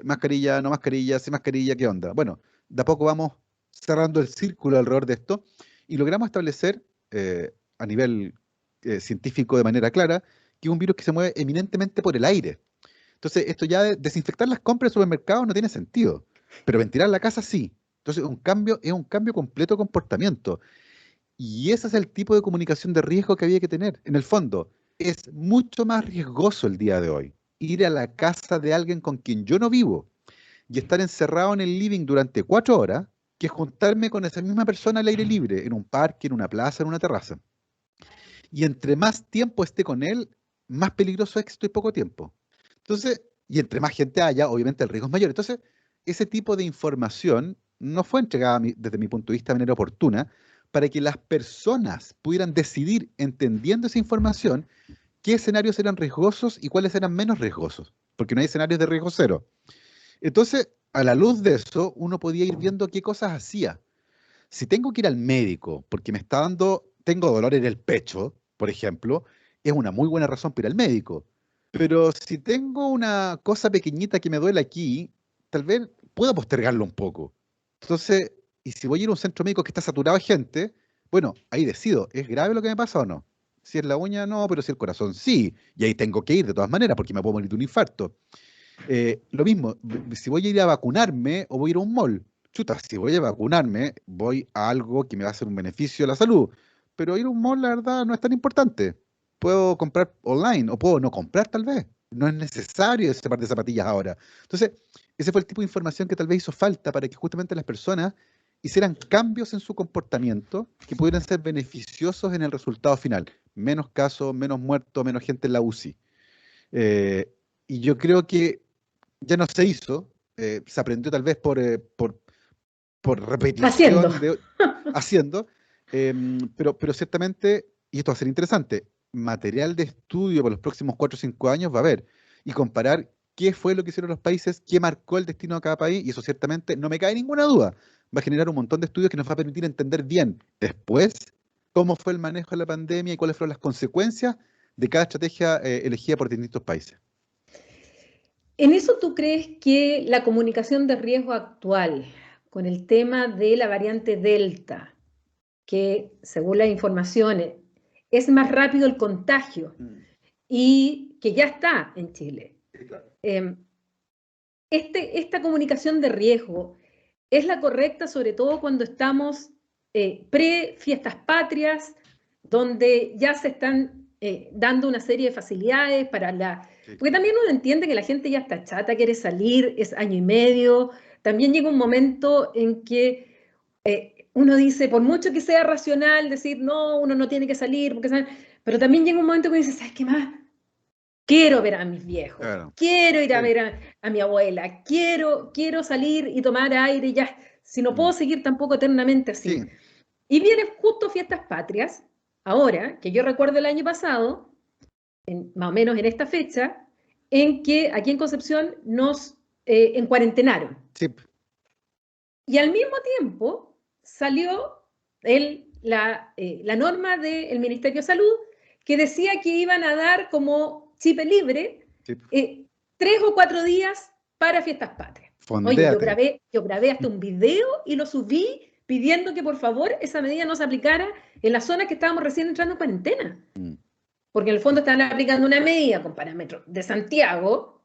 Mascarilla, no mascarilla, sin mascarilla, ¿qué onda? Bueno, de a poco vamos cerrando el círculo alrededor de esto y logramos establecer a nivel científico de manera clara que es un virus que se mueve eminentemente por el aire. Entonces, esto ya de desinfectar las compras de supermercados no tiene sentido, pero ventilar la casa sí. Entonces, es un cambio completo de comportamiento. Y ese es el tipo de comunicación de riesgo que había que tener. En el fondo, es mucho más riesgoso el día de hoy ir a la casa de alguien con quien yo no vivo y estar encerrado en el living durante 4 horas que juntarme con esa misma persona al aire libre, en un parque, en una plaza, en una terraza. Y entre más tiempo esté con él, más peligroso es que estoy poco tiempo. Entonces, y entre más gente haya, obviamente el riesgo es mayor. Entonces, ese tipo de información no fue entregada desde mi punto de vista de manera oportuna para que las personas pudieran decidir, entendiendo esa información, qué escenarios eran riesgosos y cuáles eran menos riesgosos, porque no hay escenarios de riesgo cero. Entonces, a la luz de eso, uno podía ir viendo qué cosas hacía. Si tengo que ir al médico porque tengo dolor en el pecho, por ejemplo, es una muy buena razón para ir al médico. Pero si tengo una cosa pequeñita que me duele aquí, tal vez puedo postergarlo un poco. Entonces, y si voy a ir a un centro médico que está saturado de gente, bueno, ahí decido, ¿es grave lo que me pasa o no? Si es la uña, no, pero si el corazón, sí. Y ahí tengo que ir de todas maneras porque me puedo morir de un infarto. Lo mismo, si voy a ir a vacunarme o voy a ir a un mall. Chuta, si voy a vacunarme, voy a algo que me va a hacer un beneficio a la salud. Pero ir a un mall, la verdad, no es tan importante. Puedo comprar online o puedo no comprar tal vez. No es necesario ese par de zapatillas ahora. Entonces, ese fue el tipo de información que tal vez hizo falta para que justamente las personas hicieran cambios en su comportamiento que pudieran ser beneficiosos en el resultado final. Menos casos, menos muertos, menos gente en la UCI. Eh, y yo creo que ya no se hizo, se aprendió tal vez por Haciendo. repetición haciendo, pero ciertamente, y esto va a ser interesante, material de estudio para los próximos 4 o 5 años va a haber, y comparar qué fue lo que hicieron los países, qué marcó el destino de cada país, y eso ciertamente no me cae ninguna duda. Va a generar un montón de estudios que nos va a permitir entender bien después cómo fue el manejo de la pandemia y cuáles fueron las consecuencias de cada estrategia elegida por distintos países. ¿En eso tú crees que la comunicación de riesgo actual, con el tema de la variante Delta, que según las informaciones es más rápido el contagio y que ya está en Chile, esta comunicación de riesgo es la correcta, sobre todo cuando estamos pre-fiestas patrias, donde ya se están dando una serie de facilidades para la... Porque también uno entiende que la gente ya está chata, quiere salir, es año y medio. También llega un momento en que uno dice, por mucho que sea racional, decir, no, uno no tiene que salir, pero también llega un momento que uno dice, ¿sabes qué más? Quiero ver a mis viejos, Claro. quiero ir a ver a mi abuela, quiero salir y tomar aire, ya, si no puedo seguir tampoco eternamente así. Sí. Y vienen justo fiestas patrias, ahora, que yo recuerdo el año pasado, más o menos en esta fecha, en que aquí en Concepción nos encuarentenaron. Sí. Y al mismo tiempo salió la norma del Ministerio de Salud que decía que iban a dar como chip libre 3 o 4 días para fiestas patrias. Oye, yo grabé hasta un video y lo subí pidiendo que por favor esa medida no se aplicara en la zona que estábamos recién entrando en cuarentena. Porque en el fondo estaban aplicando una medida con parámetros de Santiago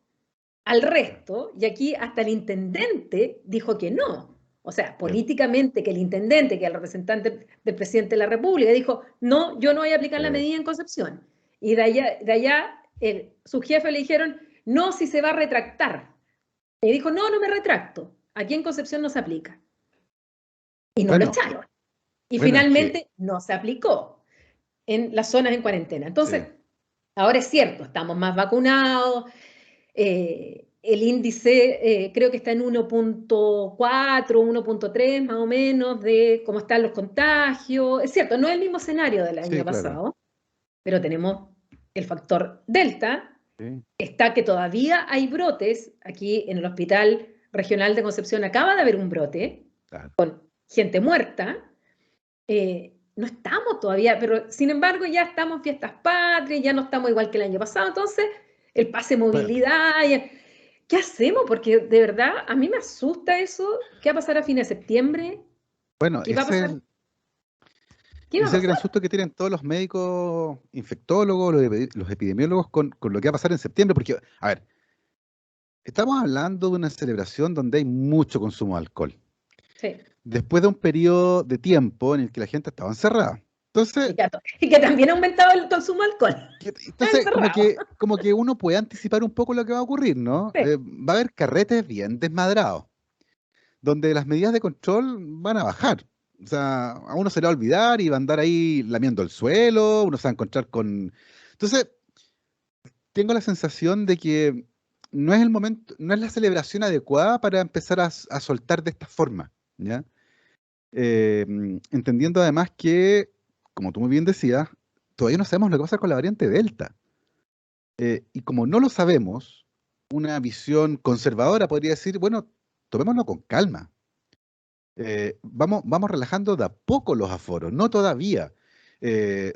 al resto, y aquí hasta el intendente dijo que no. O sea, políticamente que el intendente, que es el representante del presidente de la República, dijo, no, yo no voy a aplicar la medida en Concepción. Y de allá su jefe le dijeron, no, si se va a retractar. Y dijo, no, no me retracto. Aquí en Concepción no se aplica. Y no lo echaron. Y finalmente no se aplicó en las zonas en cuarentena. Entonces, ahora es cierto, estamos más vacunados, el índice creo que está en 1.4, 1.3 más o menos de cómo están los contagios. Es cierto, no es el mismo escenario del año pasado, pero tenemos el factor Delta, está que todavía hay brotes. Aquí en el Hospital Regional de Concepción acaba de haber un brote con gente muerta. No estamos todavía, pero sin embargo ya estamos en fiestas patrias, ya no estamos igual que el año pasado, entonces el pase de movilidad, ¿qué hacemos? Porque de verdad a mí me asusta eso. ¿Qué va a pasar a fines de septiembre? Bueno, ¿Qué va a pasar? Es el gran susto que tienen todos los médicos infectólogos, los epidemiólogos con lo que va a pasar en septiembre, porque, a ver, estamos hablando de una celebración donde hay mucho consumo de alcohol. Sí. Después de un periodo de tiempo en el que la gente estaba encerrada. Entonces, y que también ha aumentado el consumo de alcohol. Entonces, como que uno puede anticipar un poco lo que va a ocurrir, ¿no? Sí. Va a haber carretes bien desmadrados, donde las medidas de control van a bajar. O sea, a uno se le va a olvidar y va a andar ahí lamiendo el suelo, uno se va a encontrar con... Entonces, tengo la sensación de que no es el momento, no es la celebración adecuada para empezar a soltar de esta forma, ¿ya? Entendiendo además que, como tú muy bien decías, todavía no sabemos lo que pasa con la variante Delta. Y como no lo sabemos, una visión conservadora podría decir, bueno, tomémoslo con calma. Vamos relajando de a poco los aforos, no todavía.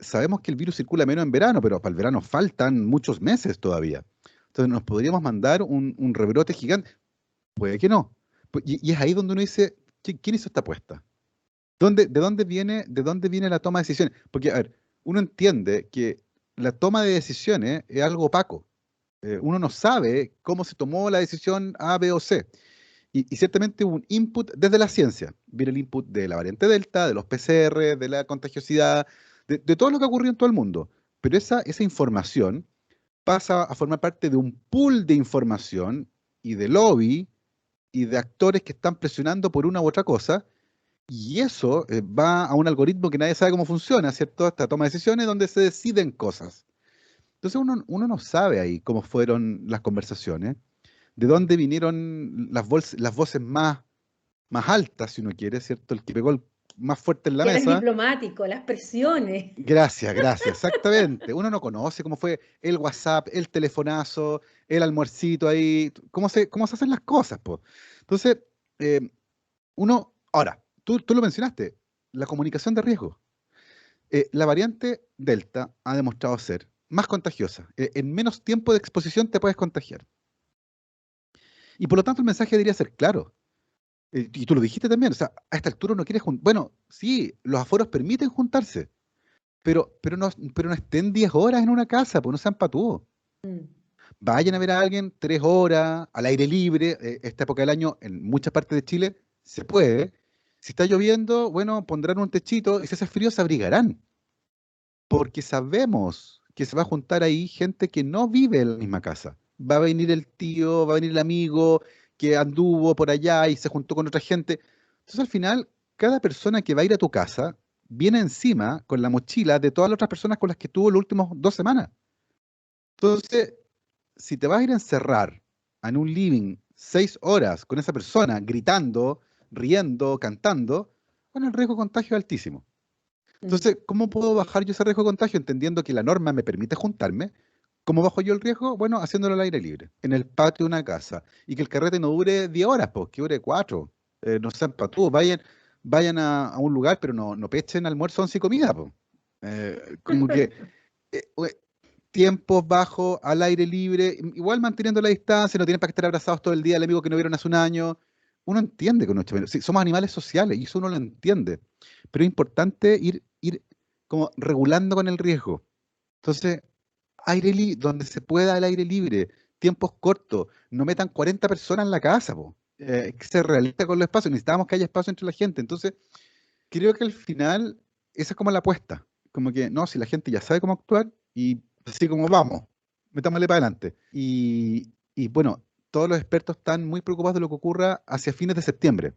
Sabemos que el virus circula menos en verano, pero para el verano faltan muchos meses todavía. Entonces nos podríamos mandar un rebrote gigante. Puede que no. Y es ahí donde uno dice, ¿quién hizo esta apuesta? ¿De dónde viene la toma de decisiones? Porque, a ver, uno entiende que la toma de decisiones es algo opaco. Uno no sabe cómo se tomó la decisión A, B o C. Y ciertamente hubo un input desde la ciencia. Viene el input de la variante Delta, de los PCR, de la contagiosidad, de todo lo que ocurrió en todo el mundo. Pero esa información pasa a formar parte de un pool de información y de lobby y de actores que están presionando por una u otra cosa. Y eso va a un algoritmo que nadie sabe cómo funciona, ¿cierto? Esta toma de decisiones donde se deciden cosas. Entonces uno no sabe ahí cómo fueron las conversaciones, de dónde vinieron las voces más altas, si uno quiere, ¿cierto? El que pegó más fuerte en la Que eres mesa. diplomático, las presiones. Gracias, gracias, exactamente. Uno no conoce cómo fue el WhatsApp, el telefonazo, el almuercito ahí, cómo se hacen las cosas, po. Entonces, eh, ahora, tú lo mencionaste, la comunicación de riesgo. La variante Delta ha demostrado ser más contagiosa. En menos tiempo de exposición te puedes contagiar. Y por lo tanto el mensaje debería ser claro. Y tú lo dijiste también, o sea, a esta altura uno quiere juntar. Bueno, sí, los aforos permiten juntarse, pero no estén 10 horas en una casa, pues no sean patúos. Mm. Vayan a ver a alguien 3 horas, al aire libre. Esta época del año, en muchas partes de Chile, se puede. Si está lloviendo, bueno, pondrán un techito y si hace frío se abrigarán. Porque sabemos que se va a juntar ahí gente que no vive en la misma casa. Va a venir el tío, va a venir el amigo que anduvo por allá y se juntó con otra gente. Entonces al final, cada persona que va a ir a tu casa viene encima con la mochila de todas las otras personas con las que tuvo las últimas 2 semanas. Entonces, si te vas a ir a encerrar en un living 6 horas con esa persona gritando, riendo, cantando, bueno, el riesgo de contagio es altísimo. Mm. Entonces, ¿cómo puedo bajar yo ese riesgo de contagio entendiendo que la norma me permite juntarme? ¿Cómo bajo yo el riesgo? Bueno, haciéndolo al aire libre, en el patio de una casa. Y que el carrete no dure 10 horas, pues, que dure 4. No sean patúos, vayan a un lugar, pero no pechen almuerzo, once y comida, pues. Como que eh, ue- tiempos bajos, al aire libre, igual manteniendo la distancia, no tienen para que estar abrazados todo el día al amigo que no vieron hace un año. Uno entiende con 8 meses. Sí, somos animales sociales y eso uno lo entiende. Pero es importante ir como regulando con el riesgo. Entonces, donde se pueda al aire libre, tiempos cortos, no metan 40 personas en la casa, po. Que se realista con los espacios, necesitamos que haya espacio entre la gente. Entonces, creo que al final esa es como la apuesta. Como que, no, si la gente ya sabe cómo actuar y así como vamos, metámosle para adelante. Y bueno, todos los expertos están muy preocupados de lo que ocurra hacia fines de septiembre.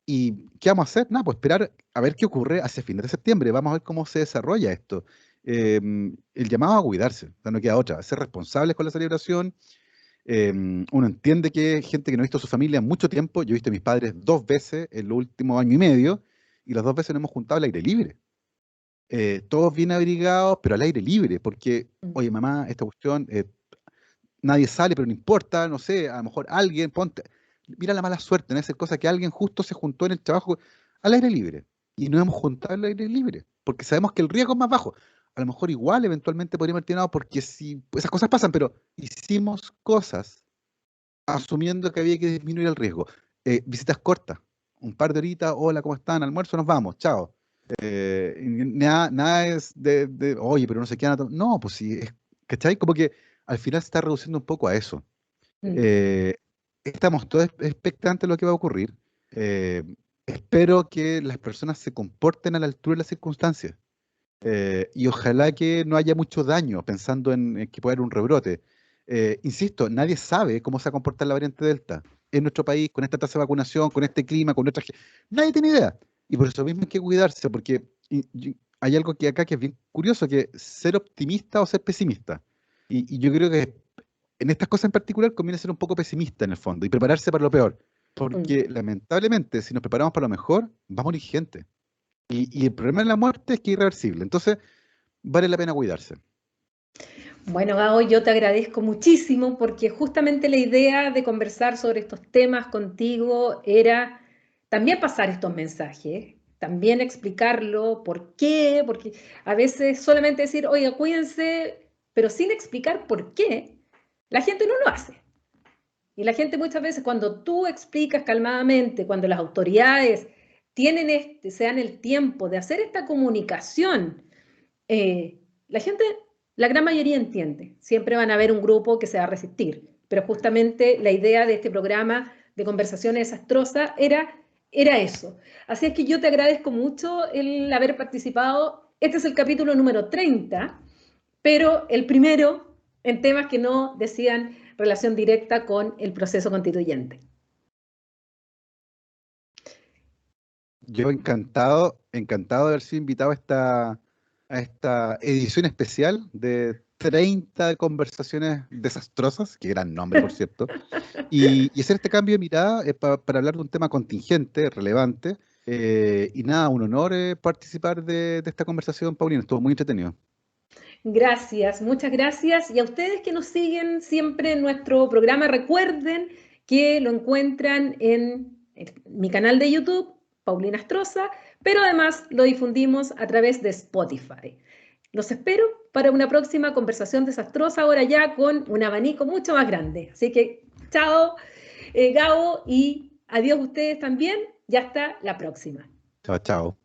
¿Y qué vamos a hacer? Nada, pues esperar a ver qué ocurre hacia fines de septiembre. Vamos a ver cómo se desarrolla esto. El llamado a cuidarse, o sea, no queda otra, a ser responsables con la celebración. Uno entiende que hay gente que no ha visto a su familia en mucho tiempo. Yo he visto a mis padres 2 veces en los últimos año y medio y las 2 veces nos hemos juntado al aire libre. Todos bien abrigados, pero al aire libre, porque, Mm. oye, mamá, esta cuestión, nadie sale, pero no importa, no sé, a lo mejor alguien, ponte, mira la mala suerte, no es cosa que alguien justo se juntó en el trabajo al aire libre y no hemos juntado al aire libre, porque sabemos que el riesgo es más bajo. A lo mejor igual eventualmente podríamos haber terminado porque si pues, esas cosas pasan, pero hicimos cosas asumiendo que había que disminuir el riesgo. Visitas cortas, un par de horitas, hola, ¿cómo están? Almuerzo, nos vamos, chao. Nada es oye, pero no se quedan. No, pues sí, ¿cachai? Como que al final se está reduciendo un poco a eso. Mm. Eh, Estamos todos expectantes de lo que va a ocurrir. Eh, Espero que las personas se comporten a la altura de las circunstancias. Y ojalá que no haya mucho daño pensando en que pueda haber un rebrote. Insisto, nadie sabe cómo se va a comportar la variante Delta en nuestro país, con esta tasa de vacunación, con este clima, con nuestra... Nadie tiene idea. Y por eso mismo hay que cuidarse, porque hay algo que acá que es bien curioso, que ser optimista o ser pesimista. Y yo creo que en estas cosas en particular conviene ser un poco pesimista en el fondo y prepararse para lo peor. Mm. Porque lamentablemente, si nos preparamos para lo mejor, va a morir gente. Y el problema de la muerte es que es irreversible. Entonces, vale la pena cuidarse. Bueno, Gabo, yo te agradezco muchísimo porque justamente la idea de conversar sobre estos temas contigo era también pasar estos mensajes, también explicarlo, por qué, porque a veces solamente decir, oiga, cuídense, pero sin explicar por qué, la gente no lo hace. Y la gente muchas veces cuando tú explicas calmadamente, cuando las autoridades se dan el tiempo de hacer esta comunicación, la gente, la gran mayoría entiende. Siempre van a haber un grupo que se va a resistir. Pero justamente la idea de este programa de conversaciones desastrosas era eso. Así es que yo te agradezco mucho el haber participado. Este es el capítulo número 30, pero el primero en temas que no decían relación directa con el proceso constituyente. Yo encantado de haber sido invitado a esta edición especial de 30 conversaciones desastrosas, qué gran nombre, por cierto, y hacer este cambio de mirada para hablar de un tema contingente, relevante, Y nada, un honor participar de esta conversación, Paulina. Estuvo muy entretenido. Gracias, muchas gracias. Y a ustedes que nos siguen siempre en nuestro programa, recuerden que lo encuentran en mi canal de YouTube, Paulina Astroza, pero además lo difundimos a través de Spotify. Los espero para una próxima conversación desastrosa, ahora ya con un abanico mucho más grande. Así que chao, Gabo, y adiós ustedes también. Y hasta la próxima. Chao, chao.